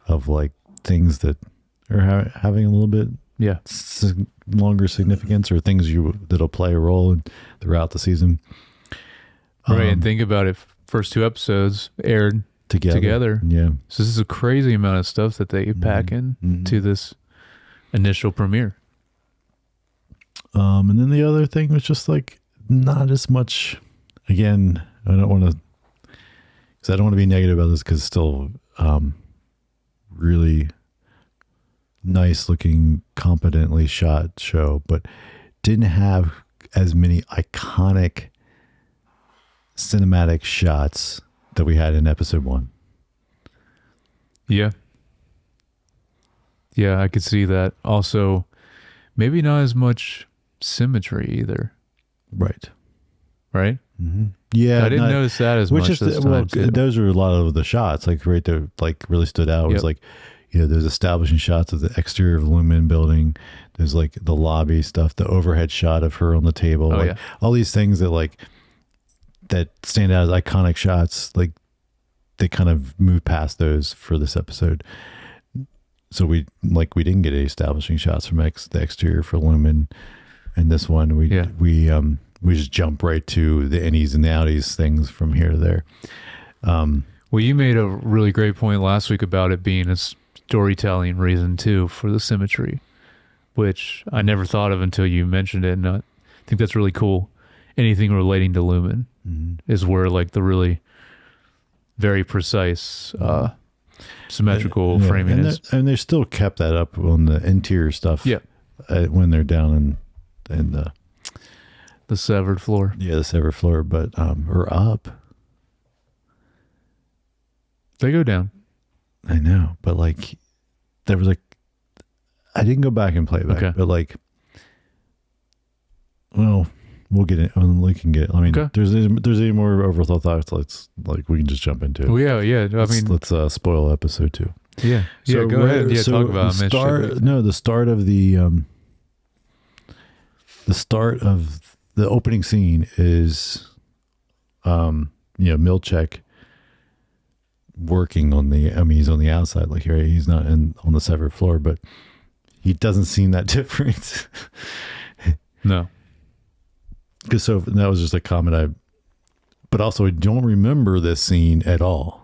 of like things that are having a little bit longer significance, or things that'll play a role throughout the season. Right. And think about it. First 2 episodes aired together. Yeah. So this is a crazy amount of stuff that they pack in to this initial premiere. And then the other thing was just like not as much. Again, I don't want to be negative about this because it's still really nice looking, competently shot show, but didn't have as many iconic cinematic shots that we had in episode 1. Yeah. Yeah, I could see that. Also, maybe not as much symmetry either. Right. Right? Mm-hmm. Yeah. I didn't notice that as much this time. Those are a lot of the shots, like right there, like really stood out. It was like, there's establishing shots of the exterior of the Lumen building. There's like the lobby stuff, the overhead shot of her on the table. All these things that stand out as iconic shots, like they kind of moved past those for this episode. So we didn't get any establishing shots from the exterior for Lumen, and this one we just jump right to the innies and the outies things from here to there. Well, you made a really great point last week about it being a storytelling reason too for the symmetry, which I never thought of until you mentioned it, and I think that's really cool. Anything relating to Lumen is where like the really very precise symmetrical framing is. And they still kept that up on the interior stuff. Yeah. When they're down in the severed floor. Yeah, the severed floor, but or up. They go down. I know, but like there was like I didn't go back and play it back, but like we'll get it. We can get. I mean, there's any more overthought thoughts. Let's we can just jump into it. Oh yeah. Let's spoil episode 2. Yeah. So go ahead. Yeah, talk about the start of the opening scene is, Milchek working on he's on the outside, like here he's not on the severed floor, but he doesn't seem that different. No. Because so that was just a comment but also I don't remember this scene at all.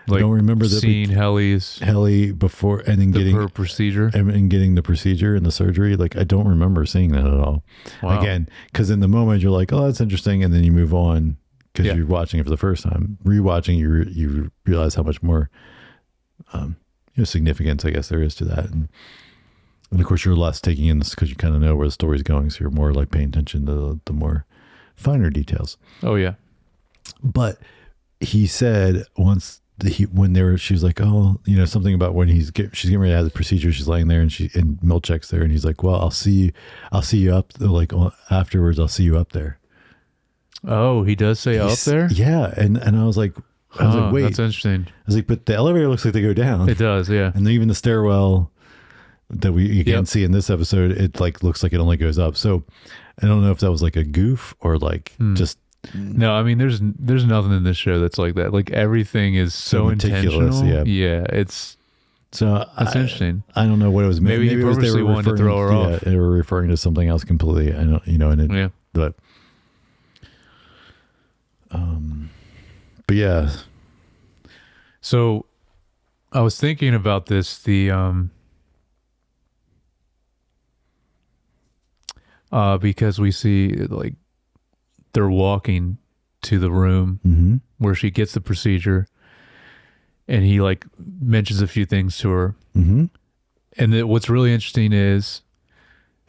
Like, I don't remember that seeing Helly before and then getting her procedure and getting the procedure and the surgery. Like I don't remember seeing that at all. Wow. Again, because in the moment you're like, oh, that's interesting, and then you move on because you're watching it for the first time. Rewatching, you realize how much more significance, I guess, there is to that. And of course, you're less taking in this because you kind of know where the story's going, so you're more like paying attention to the more finer details. Oh yeah. But he said once she was like, oh, something about when she's getting ready to have the procedure, she's laying there and Milchek's there, and he's like, well, I'll see you up, like afterwards, I'll see you up there. Oh, he does say up there? Yeah. And I was like, wait, that's interesting. I was like, but the elevator looks like they go down. It does, yeah. And then even the stairwell that you can't see in this episode, it like looks like it only goes up. So I don't know if that was like a goof or like just. No, I mean, there's nothing in this show that's like that. Like everything is so meticulous. intentional. Yeah, it's that's interesting. I don't know what it was. Maybe he purposely wanted to throw her off. Yeah, they were referring to something else completely. I don't, but yeah. So I was thinking about this. Because we see like they're walking to the room where she gets the procedure, and he like mentions a few things to her. And what's really interesting is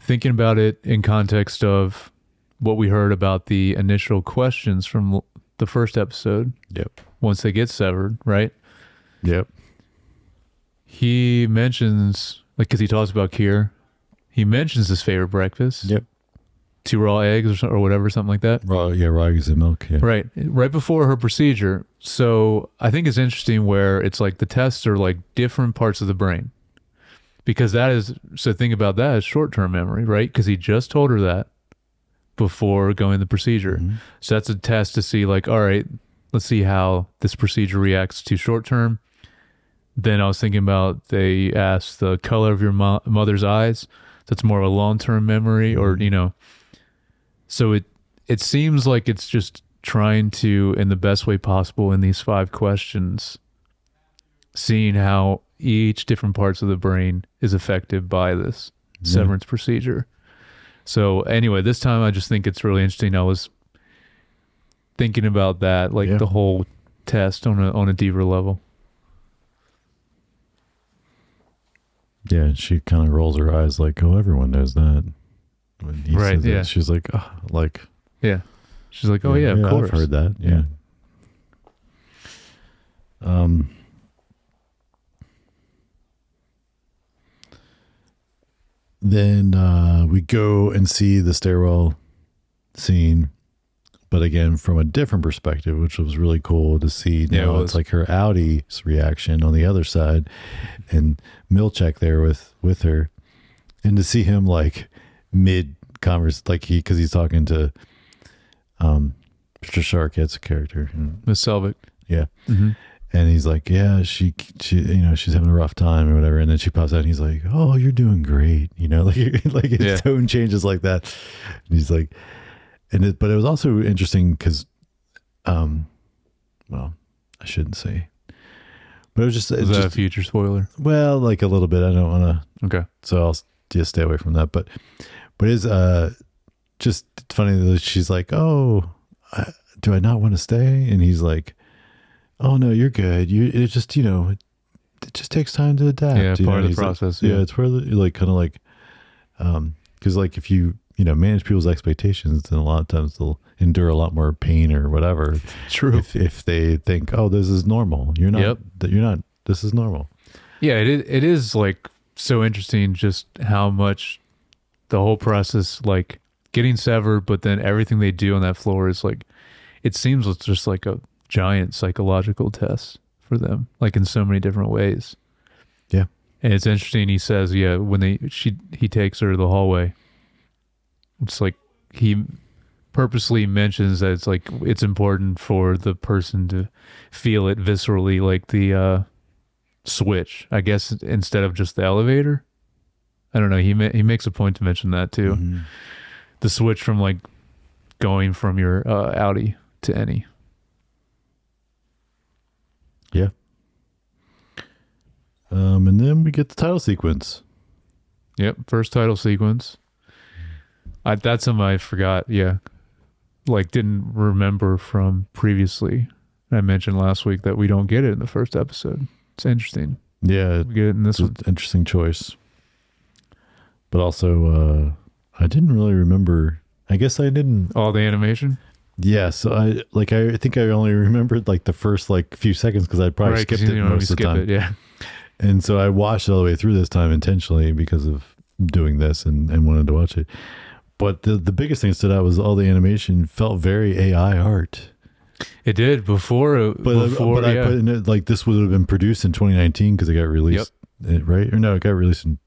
thinking about it in context of what we heard about the initial questions from the first episode. Yep. Once they get severed, right? Yep. He mentions, like, because he talks about Kier, he mentions his favorite breakfast. Yep. 2 raw eggs or whatever, something like that. Raw eggs and milk. Yeah. Right before her procedure. So I think it's interesting where it's like the tests are like different parts of the brain, because think about that as short-term memory, right? Because he just told her that before going the procedure. So that's a test to see like, all right, let's see how this procedure reacts to short-term. Then I was thinking about, they asked the color of your mother's eyes. That's more of a long-term memory, or, so it seems like it's just trying to, in the best way possible in these 5 questions, seeing how each different parts of the brain is affected by this severance procedure. So anyway, this time I just think it's really interesting. I was thinking about that, like the whole test on a deeper level. Yeah, she kind of rolls her eyes like, oh, everyone knows that. When he says that, she's like, oh, like. Yeah. She's like, oh, yeah, of course. I've heard that. Yeah. Then we go and see the stairwell scene, but again, from a different perspective, which was really cool to see. Now it's like her Audi's reaction on the other side, and Milchek there with her, and to see him like mid converse, like because he's talking to Patricia Arquette's character, Miss Selvig. Yeah. And he's like, yeah, she she's having a rough time or whatever. And then she pops out and he's like, oh, you're doing great. Like his tone changes like that. And he's like, but it was also interesting because, well, I shouldn't say, but it was just, is that a future spoiler? Well, like a little bit. I don't want to. Okay. So I'll just stay away from that. But it's just funny that she's like, oh, do I not want to stay? And he's like, oh no, you're good. It just, it just takes time to adapt. Yeah, part of the process. Like, it's where like kind of like, because like if you manage people's expectations, then a lot of times they'll endure a lot more pain or whatever. True. If they think, oh, this is normal. You're not. You're not. This is normal. Yeah, it is like so interesting just how much the whole process, like getting severed, but then everything they do on that floor is like, it seems it's just like a giant psychological test for them, like in so many different ways. Yeah. And it's interesting, he says, when he takes her to the hallway, it's like he purposely mentions that it's like it's important for the person to feel it viscerally, like the switch, I guess, instead of just the elevator. I don't know, he makes a point to mention that too. The switch from like going from your Audi to any. Yeah. And then we get the title sequence. Yep, first title sequence. That's something I forgot. Yeah, like didn't remember from previously. I mentioned last week that we don't get it in the first episode. It's interesting. Yeah, We get it in this one. it's an interesting choice. But also, I didn't really remember. I guess I didn't. All the animation? Yeah, so I think I only remembered like the first like few seconds because I probably Right, 'cause skipped you it know, most of the skip time. it, yeah. And so I watched it all the way through this time intentionally because of doing this and wanted to watch it. But the biggest thing that stood out was all the animation felt very AI art. It did before. But I put in it like this would have been produced in 2019 because it got released, right? Or no, it got released in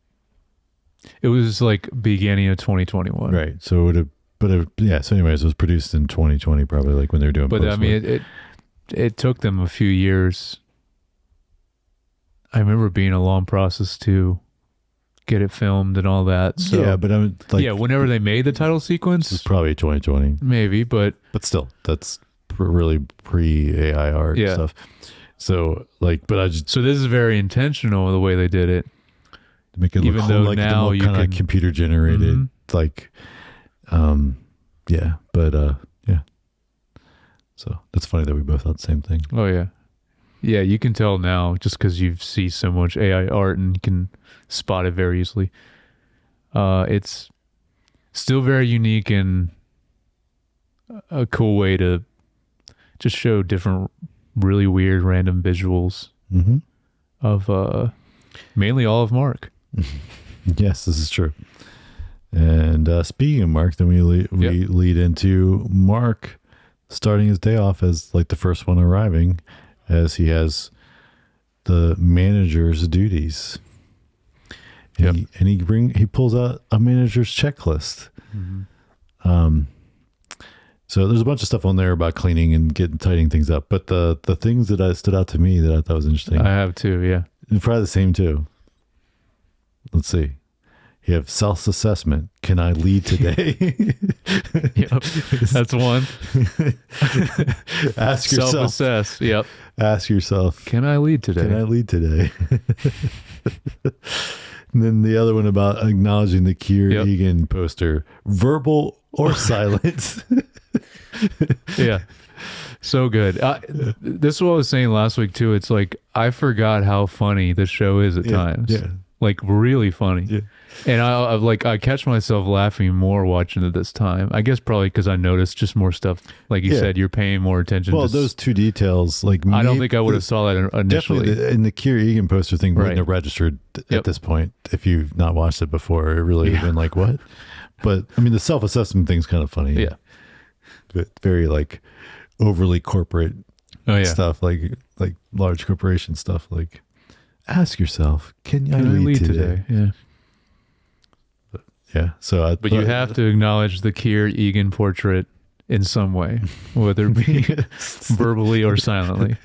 It was like beginning of 2021. right. So it would have, yeah. So anyways, it was produced in 2020 probably, like when they were doing. But I post-work. mean, it took them a few years. I remember it being a long process to get it filmed and all that. So yeah, but I'm like, yeah, whenever they made the title it's sequence, probably 2020. maybe, but But still, that's really pre AI art Yeah. stuff. So like, but I just so this is very intentional the way they did it. to make it Even look though like now the you kind of can- computer generated, Mhm. like, yeah. But yeah. So that's funny that we both thought the same thing. Oh yeah, yeah. You can tell now just because you see so much AI art and you can spot it very easily. It's still very unique and a cool way to just show different, really weird, random visuals Mm-hmm. of mainly all of Mark. Yes, this is true. And speaking of Mark, then we lead into Mark starting his day off as like the first one arriving, as he has the manager's duties. And he pulls out a manager's checklist. So there's a bunch of stuff on there about cleaning and tightening things up. But the things that stood out to me that I thought was interesting, I have too. Yeah. probably the same too. Let's see. You have self-assessment. Can I lead today? Yep. That's one. Ask yourself. Self-assess. Yep. Ask yourself. Can I lead today? Can I lead today? And then the other one about acknowledging the Keir Yep. Egan poster, verbal or silent. Yeah. So good. This is what I was saying last week too. It's like I forgot how funny the show is at times. Yeah. Like really funny. Yeah. And I catch myself laughing more watching it this time. I guess probably because I noticed just more stuff. Like you Yeah. said, you're paying more attention. Well, to those two details, like I don't think I would have saw that initially. Definitely, in the Keir Egan poster thing wouldn't Right. have registered at Yep. this point if you've not watched it before. It really would have been like, what? But I mean, the self-assessment thing's kind of funny. Yeah. But very like overly corporate Oh yeah. stuff, like large corporation stuff. Like, ask yourself, can I lead today? Yeah. Yeah. So, But you have to acknowledge the Keir Egan portrait in some way, whether it be verbally or silently.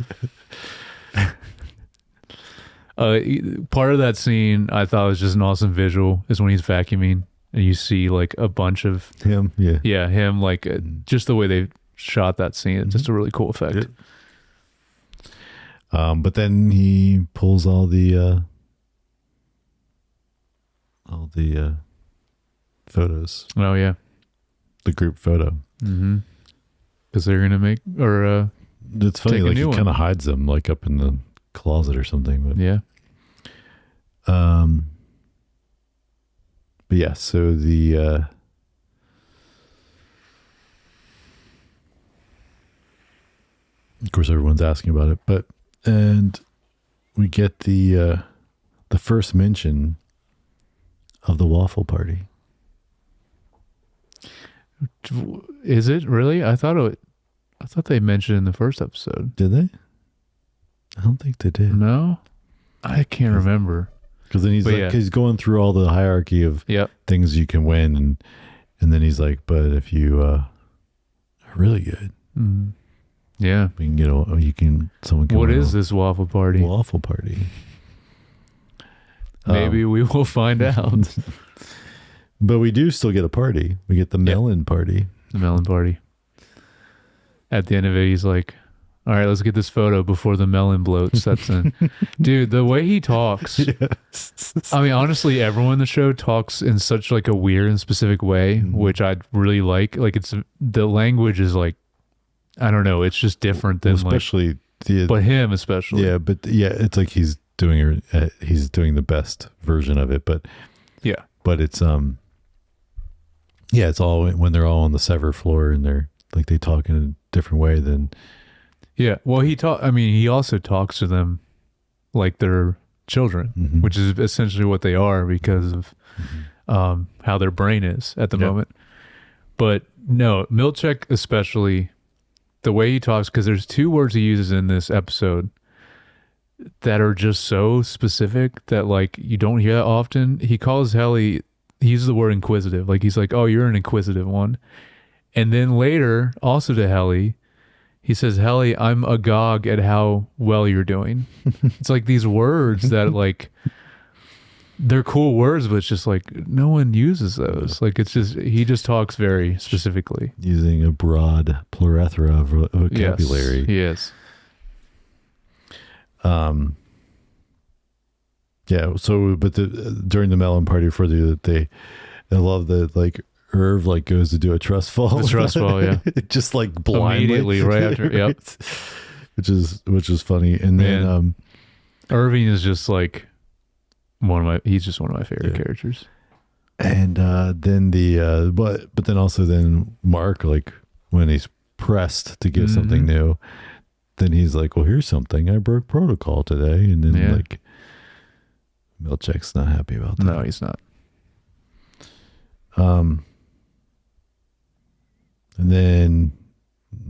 Part of that scene I thought was just an awesome visual is when he's vacuuming and you see like a bunch of him. Yeah. him like just the way they shot that scene. It's just a really cool effect. But then he pulls all the photos, Oh yeah. the group photo. Mm-hmm. Because they're gonna make or It's funny, Take a like he new one. kind of hides them like up in the closet or something. But yeah. But yeah, so the of course everyone's asking about it, and we get the first mention of the waffle party. Is it really? I thought they mentioned in the first episode. Did they? I don't think they did. No, I can't remember. Because then But yeah. he's going through all the hierarchy of Yep. things you can win, and then he's like, but if you are really good, Mm. Yeah. we can someone can What win is a this waffle party? waffle party. Maybe we will find out. But we do still get a party. We get the melon party. The melon party. At the end of it, he's like, All right, let's get this photo before the melon bloat sets in. Dude, the way he talks. Yes. I mean, honestly, everyone in the show talks in such like a weird and specific way, which I really like. Like it's the language is like, I don't know, it's just different than especially but him especially. Yeah, but yeah, it's like he's doing the best version of it, but it's it's all when they're all on the Sever floor and they're like they talk in a different way than well he also talks to them like they're children, which is essentially what they are because of how their brain is at the moment. But no, Milchek especially, the way he talks, because there's two words he uses in this episode that are just so specific that like you don't hear that often. He calls Helly, he uses the word inquisitive. Like he's like, oh, you're an inquisitive one. And then later, also to Helly, he says, Helly, I'm agog at how well you're doing. It's like these words that like, they're cool words, but it's just like no one uses those. Like it's just, he just talks very specifically. Using a broad plethora of vocabulary. Yes, he is. Yeah. So, but during the melon party I love that like Irv like goes to do a trust fall. The trust fall, yeah. Just like blindly. Immediately right after. Yep. which is funny. And then Irving is just like he's just one of my favorite characters. And then but then also then Mark, like when he's pressed to give something new, then he's like, well, here's something. I broke protocol today. And then like Milchek's not happy about that. No, he's not. And then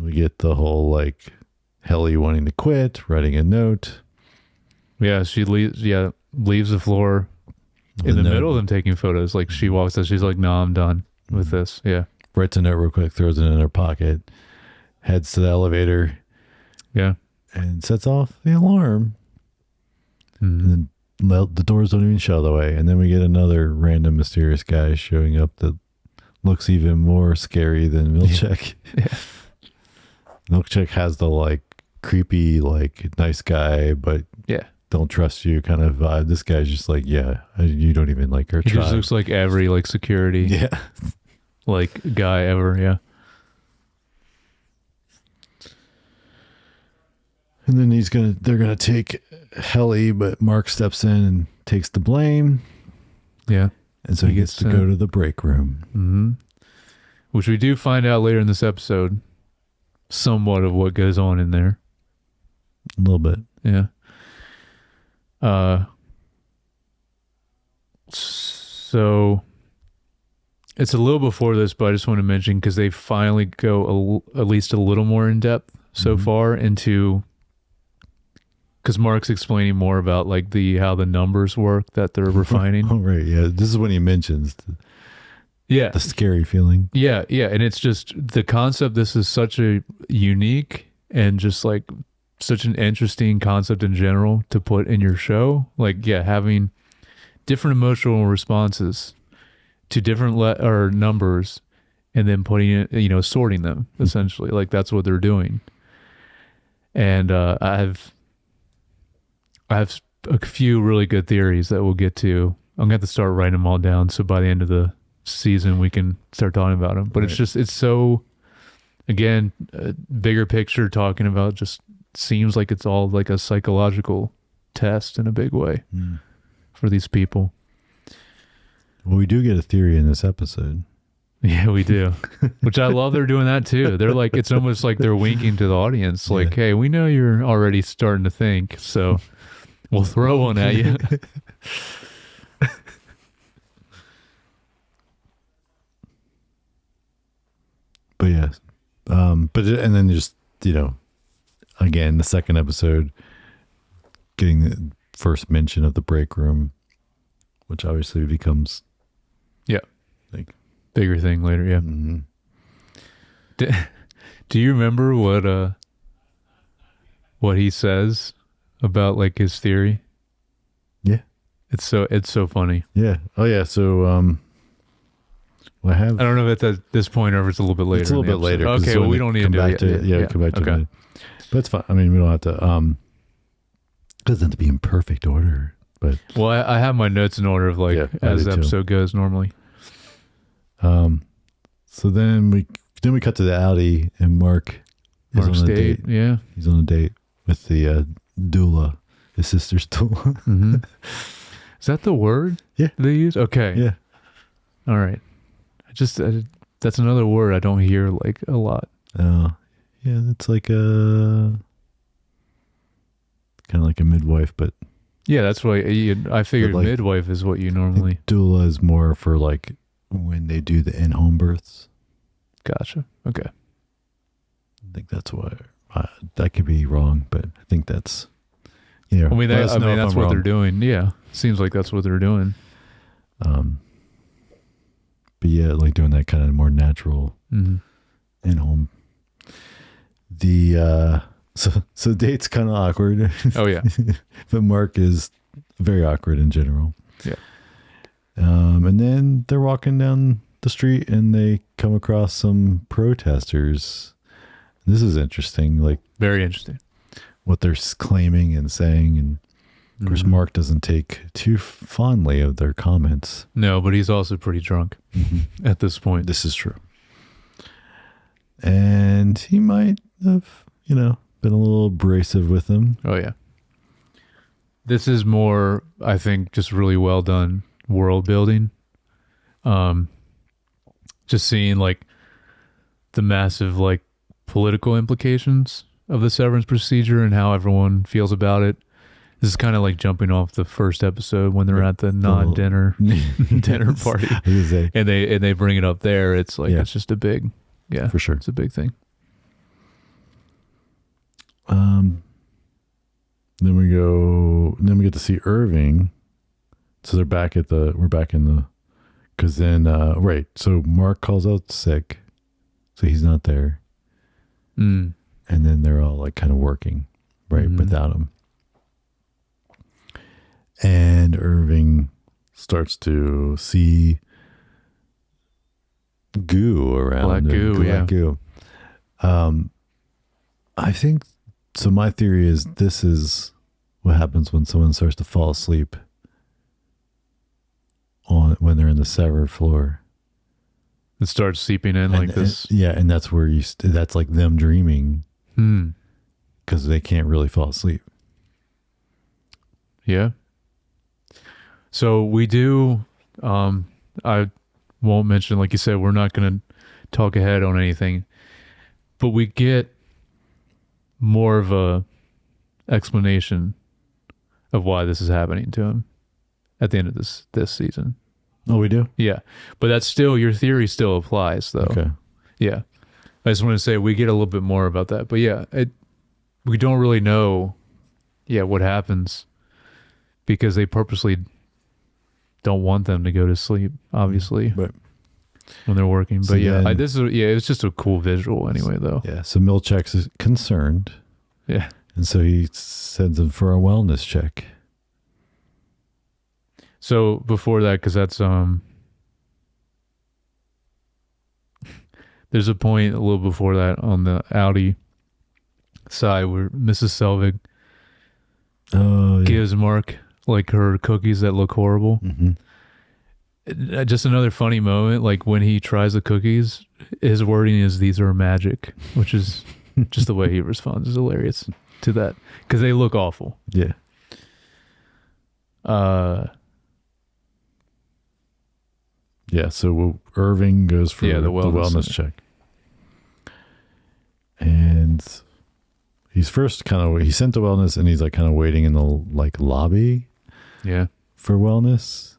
we get the whole like Helly wanting to quit, writing a note. Yeah, she leaves the floor in the middle of them taking photos. Like she walks out, she's like, no, I'm done with this. Yeah. Writes a note real quick, throws it in her pocket, heads to the elevator. Yeah. And sets off the alarm. And then the doors don't even shut all the way. And then we get another random mysterious guy showing up that looks even more scary than Milchek. Yeah. Milchek has the like creepy, like nice guy, but don't trust you kind of vibe. This guy's just like, you don't even like her. He just looks like every like security like guy ever. Yeah. And then they're gonna take Helly, but Mark steps in and takes the blame. Yeah. And so he gets to go to the break room. Which we do find out later in this episode somewhat of what goes on in there. A little bit. Yeah. So it's a little before this, but I just want to mention because they finally go at least a little more in depth so far into, because Mark's explaining more about like how the numbers work that they're refining. Oh, right. Yeah. This is when he mentions the scary feeling. Yeah. And it's just the concept. This is such a unique and just like such an interesting concept in general to put in your show. Like, having different emotional responses to different numbers and then putting it, sorting them essentially. Like that's what they're doing. And I have a few really good theories that we'll get to. I'm going to have to start writing them all down. So by the end of the season, we can start talking about them. But it's so, again, bigger picture, talking about just seems like it's all like a psychological test in a big way for these people. Well, we do get a theory in this episode. Yeah, we do. Which I love they're doing that too. They're like, it's almost like they're winking to the audience. Like, hey, we know you're already starting to think, so we'll throw one at you. But yes. And then just, again, the second episode, getting the first mention of the break room, which obviously becomes like bigger thing later. Yeah. Do you remember what he says about like his theory? Yeah. It's so funny. Yeah. Oh yeah. So, Well, I have. I don't know if it's at this point or if it's a little bit later. It's a little bit later. 'cause Okay, it's well, when we they don't need to come do back it to yet. it. Yeah, come back to Okay. it. But it's fine. I mean, we don't have to. Doesn't have to be in perfect order. But Well, I have my notes in order of like Yeah, I as do the too. episode goes normally. so then we cut to the Audi, and Mark is Mark's on a date. date. Yeah. He's on a date with the doula, his sister's doula. Mm-hmm. Is that the word? Yeah. They use? Okay. Yeah. All right. That's another word I don't hear like a lot. Yeah, it's like kind of like a midwife, but Yeah, that's why I figured like- midwife is what you normally. doula is more for like when they do the in-home births. Gotcha. Okay. I think that's why. That could be wrong, but I think that's. Yeah, I mean, let us know if that's I'm what they're wrong. doing. Yeah. Seems like that's what they're doing. But yeah, like doing that kind of more natural Mm-hmm. in-home. The so date's kind of awkward. Oh, yeah. But Mark is very awkward in general. Yeah. And then they're walking down the street and they come across some protesters. This is interesting, like Very interesting. what they're claiming and saying. And of course, Mhm. Mark doesn't take too fondly of their comments. No, but he's also pretty drunk at this point. This is true. And he might have, been a little abrasive with them. Oh, yeah. This is more, I think, just really well done world building. Just seeing like the massive like political implications of the severance procedure and how everyone feels about it. This is kind of like jumping off the first episode when they're at the non-dinner dinner party, I was gonna say, and they bring it up there. It's like Yeah. it's just a big, yeah, for sure. it's a big thing. Then we get to see Irving. So we're back in the, cause then, right. So Mark calls out sick. So he's not there. Mm. And then they're all like kind of working, right. Mhm. Without him. And Irving starts to see goo around. Black him, goo, black yeah. goo. I think, so my theory is this is what happens when someone starts to fall asleep when they're in the severed floor. It starts seeping in like this. Yeah, and that's where that's like them dreaming Hmm. because they can't really fall asleep. Yeah. So we do, I won't mention, like you said, we're not going to talk ahead on anything, but we get more of a explanation of why this is happening to him at the end of this season. Oh, we do? Yeah. But that's still, your theory still applies though. Okay. Yeah. I just want to say we get a little bit more about that, but yeah, we don't really know what happens because they purposely don't want them to go to sleep, obviously, Right. when they're working. So But yeah, then- it's just a cool visual anyway, though. Yeah. So Milchek's concerned. Yeah. And so he sends him for a wellness check. So before that, because that's there's a point a little before that on the Audi side where Mrs. Selvig Oh, yeah. gives Mark like her cookies that look horrible. Mm-hmm. Just another funny moment, like when he tries the cookies, his wording is "these are magic," which is just the way he responds is hilarious to that because they look awful. Yeah. Yeah. So Irving goes for Yeah, the the wellness wellness check. And he's first he sent to wellness and he's like kind of waiting in the like lobby Yeah. for wellness.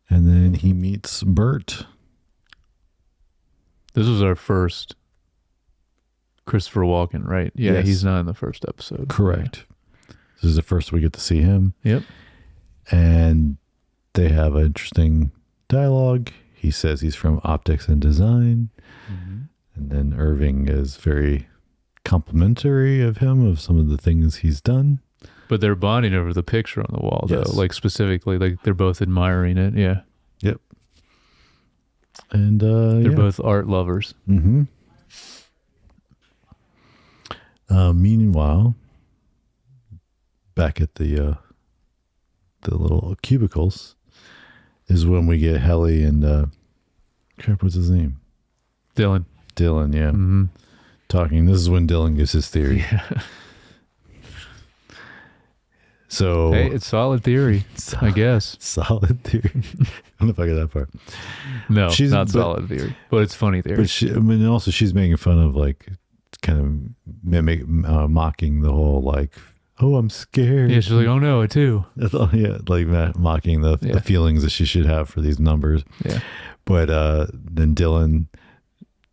And then he meets Bert. This was our first Christopher Walken, right? Yeah, Yes. he's not in the first episode. Correct. This is the first we get to see him. Yep. And they have an interesting dialogue. He says he's from optics and design. Mm-hmm. And then Irving is very complimentary of him, of some of the things he's done. But they're bonding over the picture on the wall, though. Yes. Like specifically, like they're both admiring it. Yeah. Yep. And They're both art lovers. Mm-hmm. Meanwhile, back at the little cubicles is when we get Helly and crap, what's his name? Dylan, yeah. Mm-hmm. Talking. This is when Dylan gives his theory. Yeah. So Hey, it's solid theory, I guess. Solid theory. I don't know if I get that part. No, She's- not but- solid theory, but it's funny theory. But she, I mean, also she's making fun of like kind of mocking the whole like, oh, I'm scared. Yeah, she's like, oh no, it too. Yeah, like mocking the feelings that she should have for these numbers. Yeah. But then Dylan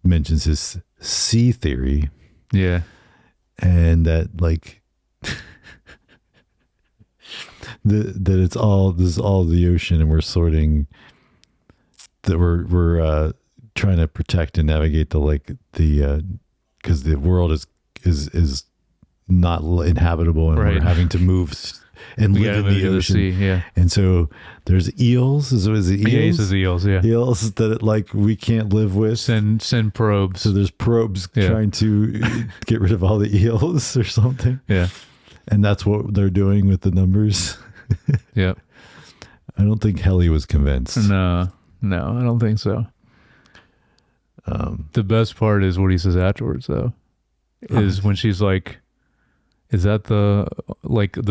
mentions his sea theory, Yeah. and that like that it's all, this is all the ocean, and we're sorting that we're trying to protect and navigate the like the because the world is not inhabitable, and Right. we're having to move and We live gotta in move the to the ocean. sea, yeah. And so there's eels. Is it eels? Yeah, he says eels, yeah. Eels that like we can't live with. Send probes. So there's probes trying to get rid of all the eels or something. Yeah. And that's what they're doing with the numbers. Yeah. I don't think Helly was convinced. No, I don't think so. The best part is what he says afterwards, though, is when she's like, is that the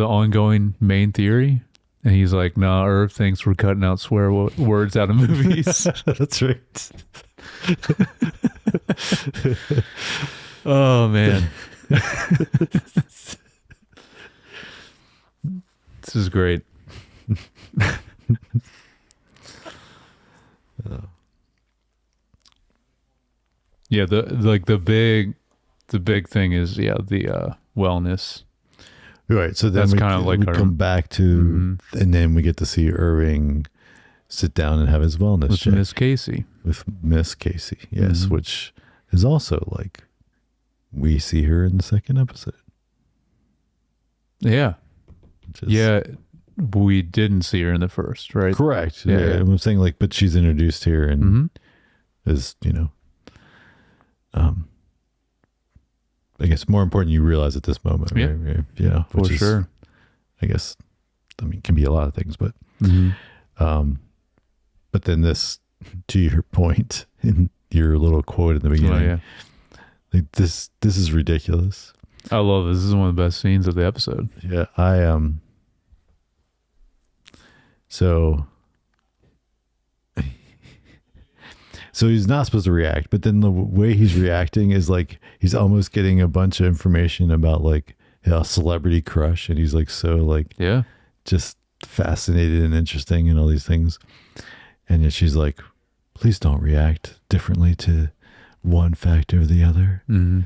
ongoing main theory? And he's like, nah, Earth thinks we're cutting out swear words out of movies. That's right. Oh, man. This is great. Yeah, the big thing is the wellness. Right. So then That's we, kind of like we our- come back to, and then we get to see Irving sit down and have his wellness With check Miss Casey. with Miss Casey. Yes, which is also like we see her in the second episode. Yeah. Which is Yeah. We didn't see her in the first, right? correct. Yeah, Yeah, yeah. I'm saying like, but she's introduced here and Mm-hmm. is, you know, I guess more important you realize at this moment, Yeah. right? Yeah, For sure. I guess, I mean, it can be a lot of things, but but then this, to your point in your little quote in the beginning, Oh, yeah. like this is ridiculous. I love this. This is one of the best scenes of the episode. Yeah, so he's not supposed to react, but then the way he's reacting is like he's almost getting a bunch of information about like a celebrity crush, and he's like so like Yeah. just fascinated and interesting and all these things. And yet she's like, please don't react differently to one fact or the other. Mm-hmm.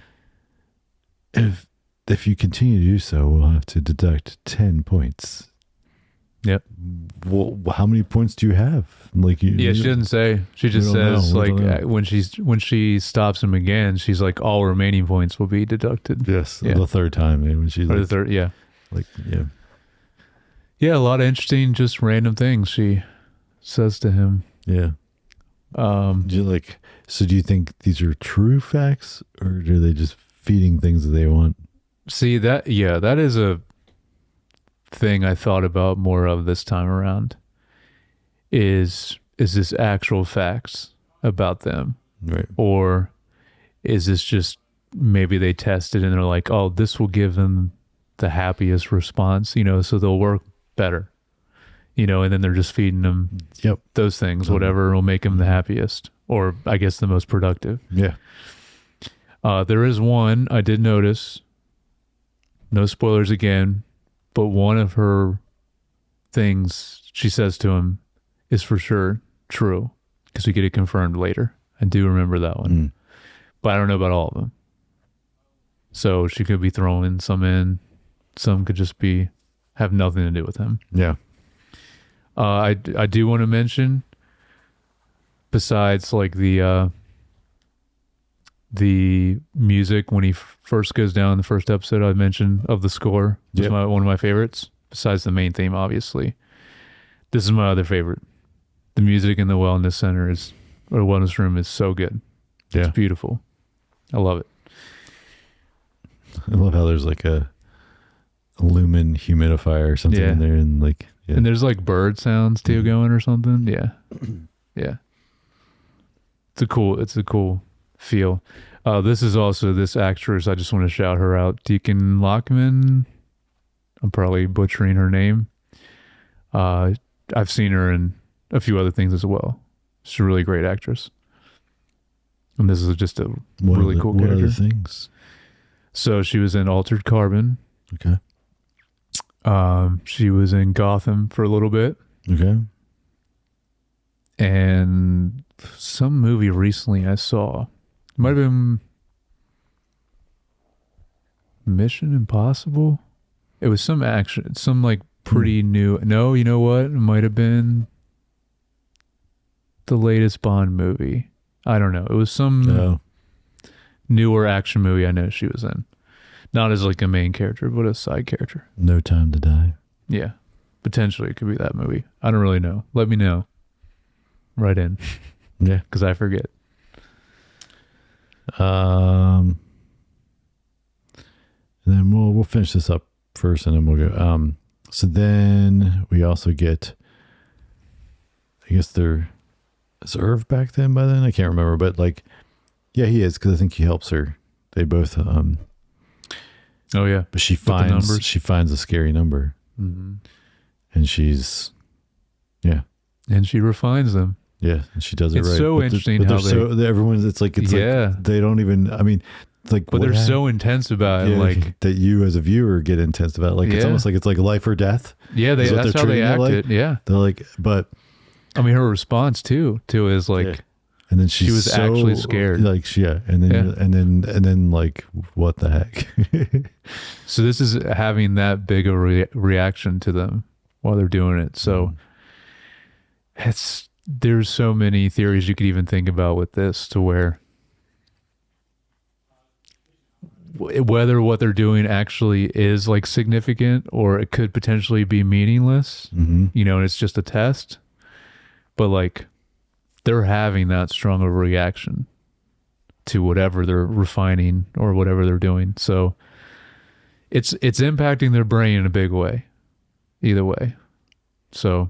If you continue to do so, we'll have to deduct 10 points. Yep. Well, how many points do you have? Like, Yeah, she doesn't say. She just don't know. says We like don't know. when she stops him again, she's like all remaining points will be deducted. Yes, Yeah. the third time, when she's Or the like, third, yeah. Yeah, a lot of interesting, just random things she says to him. yeah. Do you like? So, do you think these are true facts, or are they just feeding things that they want? See that is a thing I thought about more of this time around. Is this actual facts about them? Right. Or is this just maybe they tested and they're like, oh, this will give them the happiest response, so they'll work better, and then they're just feeding them Yep. those things, whatever will make them the happiest, or I guess the most productive. Yeah. There is one I did notice, no spoilers again, but one of her things she says to him is for sure true, because we get it confirmed later. I do remember that one. But I don't know about all of them. So she could be throwing some in. Some could just have nothing to do with him. Yeah. I do want to mention, besides like the music when he first goes down in the first episode I mentioned of the score, was Yep. one of my favorites, besides the main theme, obviously. This is my other favorite. The music in the Wellness Center is or wellness room is so good. Yeah. It's beautiful. I love it. I love how there's like a lumen humidifier or something in there, and like and there's like bird sounds too going or something. Yeah. Yeah. It's a cool feel. This is also this actress. I just want to shout her out. Deacon Lockman. I'm probably butchering her name. I've seen her in a few other things as well. She's a really great actress. And this is just a really cool character. What other things? So she was in Altered Carbon. Okay. She was in Gotham for a little bit. Okay. And some movie recently I saw. Might have been Mission Impossible. It was some action, some like pretty new. No, you know what? It might have been the latest Bond movie. I don't know. It was some newer action movie I know she was in. Not as like a main character, but a side character. No Time to Die. Yeah. Potentially it could be that movie. I don't really know. Let me know. Right in. Yeah. Because I forget. And then we'll finish this up first, and then we'll go. So then we also get, I guess is Irv back then by then? I can't remember, but like, yeah, he is, because I think he helps her. They both. Oh yeah. But she finds a scary number, and she's, yeah, and she refines them. Yeah, and she does it right. It's so interesting how everyone's. It's like like they don't even. I mean, like, but they're so intense about it, like that. You as a viewer get intense about it. Like it's almost like it's like life or death. Yeah, that's how they act it. Yeah, they're like, but I mean, her response too is like, and then she was actually scared. Like, and then like, what the heck? So this is having that big a reaction to them while they're doing it. So there's so many theories you could even think about with this, to where whether what they're doing actually is like significant, or it could potentially be meaningless, and it's just a test, but like they're having that strong of a reaction to whatever they're refining or whatever they're doing. So it's impacting their brain in a big way, either way. So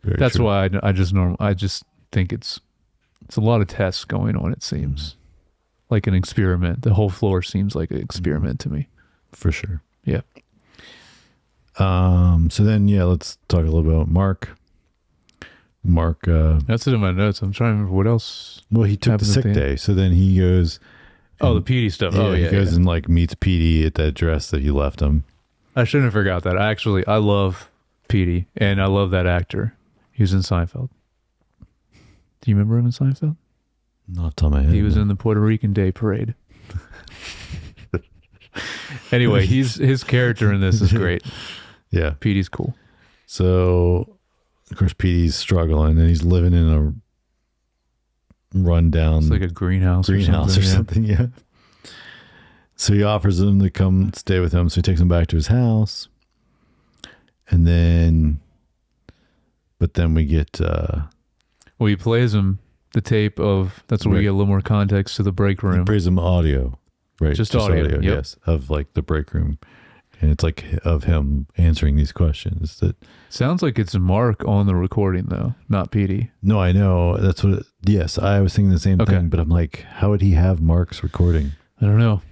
that's true. Why I just think it's a lot of tests going on. It seems like an experiment. The whole floor seems like an experiment to me. For sure. Yeah. So then, let's talk a little bit about Mark. That's it in my notes. I'm trying to remember what else. Well, he took the sick day, so then he goes. The PD stuff. He goes and like meets PD at that address that he left him. I shouldn't have forgot that. I love PD, and I love that actor. He was in Seinfeld. Do you remember him in Seinfeld? Not off the top of my head. He was in the Puerto Rican Day Parade. Anyway, his character in this is great. Yeah, PD's cool. So, of course, PD's struggling, and he's living in a rundown. It's like a greenhouse or something. Yeah. So he offers him to come stay with him. So he takes him back to his house, and then, but then we get. He plays him the tape of. That's where we get a little more context to the break room. He plays him audio, right? Just audio. Yep. Yes, of like the break room. And it's like of him answering these questions. That sounds like it's Mark on the recording, though, not PD. No, I know. That's what. Yes, I was thinking the same thing. But I'm like, how would he have Mark's recording? I don't know.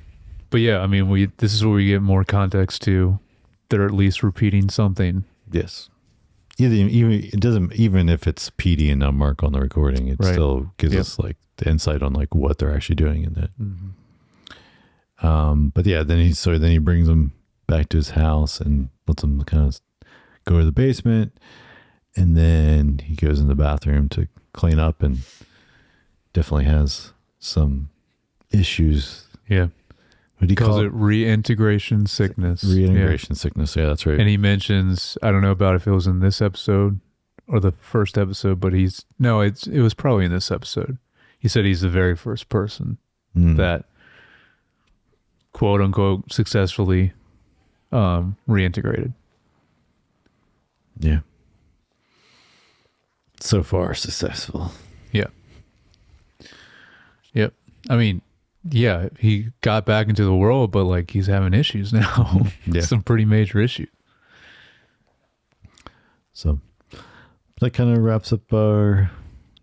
But yeah, I mean, this is where we get more context to. They're at least repeating something. Yes. Even it doesn't. Even if it's PD and not Mark on the recording, it still gives us like the insight on like what they're actually doing in it. But yeah, then he brings him back to his house and lets him kind of go to the basement, and then he goes in the bathroom to clean up, and definitely has some issues. Yeah. What do you call it? Reintegration sickness. Reintegration sickness. Yeah, that's right. And he mentions, I don't know about if it was in this episode or the first episode, but it was probably in this episode. He said he's the very first person that quote unquote successfully reintegrated. Yeah. So far successful. Yeah. I mean, yeah, he got back into the world, but like he's having issues now. Yeah. Some pretty major issues. So that kind of wraps up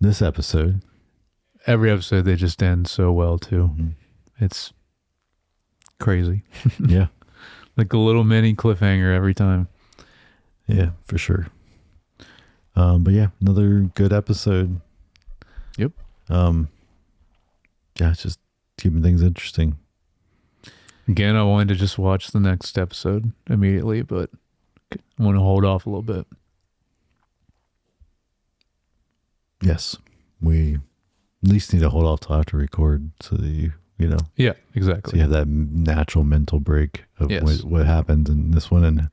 this episode. Every episode they just end so well too. Mm-hmm. It's crazy. Yeah. Like a little mini cliffhanger every time. Yeah, for sure. But yeah, another good episode. Yep. Yeah, it's just keeping things interesting. Again, I wanted to just watch the next episode immediately, but I want to hold off a little bit. Yes, we at least need to hold off till after record so that Yeah, so exactly. you have that natural mental break of Yes. what happens in this one and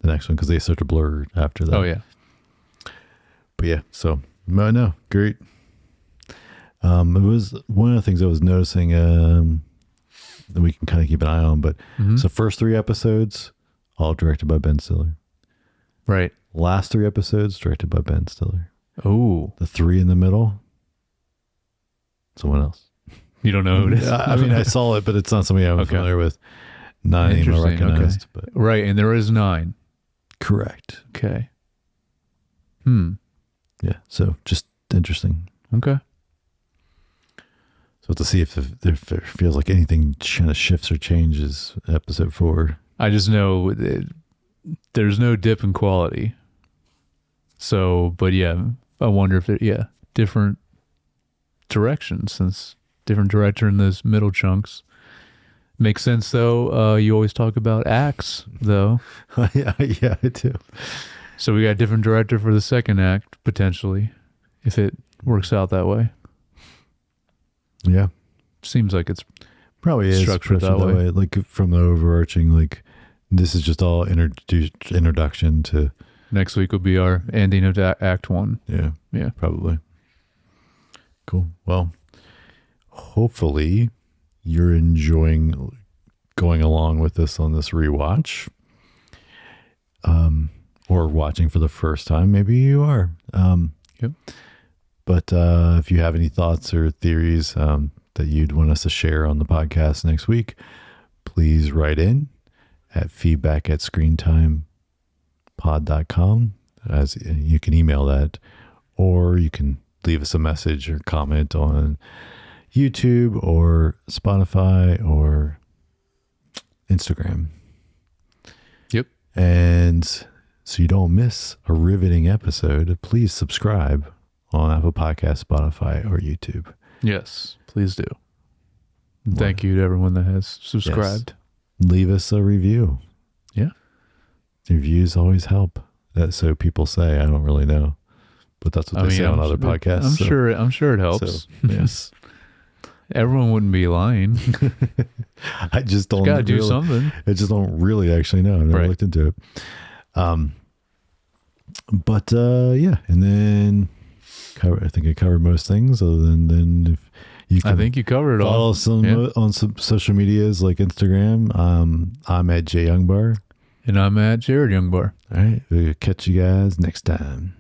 the next one because they start to blur after that. Oh, yeah. But yeah, so no, great. It was one of the things I was noticing that we can kind of keep an eye on. But so first 3 episodes, all directed by Ben Stiller. Right. Last 3 episodes directed by Ben Stiller. Oh, The 3 in the middle, someone else. you don't know who it is? I mean, I saw it, but it's not somebody I'm familiar with. Not any I Interesting, recognized. But Right, and there is 9. correct. Okay. Yeah. So just interesting. Okay. So to see if it feels like anything kind of shifts or changes episode 4. I just know there's no dip in quality. So, but yeah, I wonder if different directions since different director in those middle chunks. Makes sense though. You always talk about acts though. yeah, I do. So we got a different director for the second act potentially, if it works out that way. Yeah. Seems like it's Probably is structured that way. Like from the overarching, like this is just all introduction to. next week will be our ending of Act 1. Yeah. Yeah. Probably. Cool. Well, hopefully you're enjoying going along with us on this rewatch. Or watching for the first time. Maybe you are. Yep. But if you have any thoughts or theories that you'd want us to share on the podcast next week, please write in at feedback@screentimepod.com. As you can email that, or you can leave us a message or comment on YouTube or Spotify or Instagram. Yep. And so you don't miss a riveting episode, please subscribe on Apple Podcasts, Spotify, or YouTube. Yes, please do. Thank you to everyone that has subscribed. Yes. Leave us a review. Yeah. Reviews always help. That's so people say. I don't really know, but that's what they say on other podcasts. I'm sure it helps. So, yes. Everyone wouldn't be lying. I just don't Got to do something. I just don't really actually know. I've never looked into it. But yeah, and then I think I covered most things other than if you can I think you covered it all. Follow on some social medias like Instagram. I'm at JYoungBar. And I'm at Jared Youngbar. All right. We'll catch you guys next time.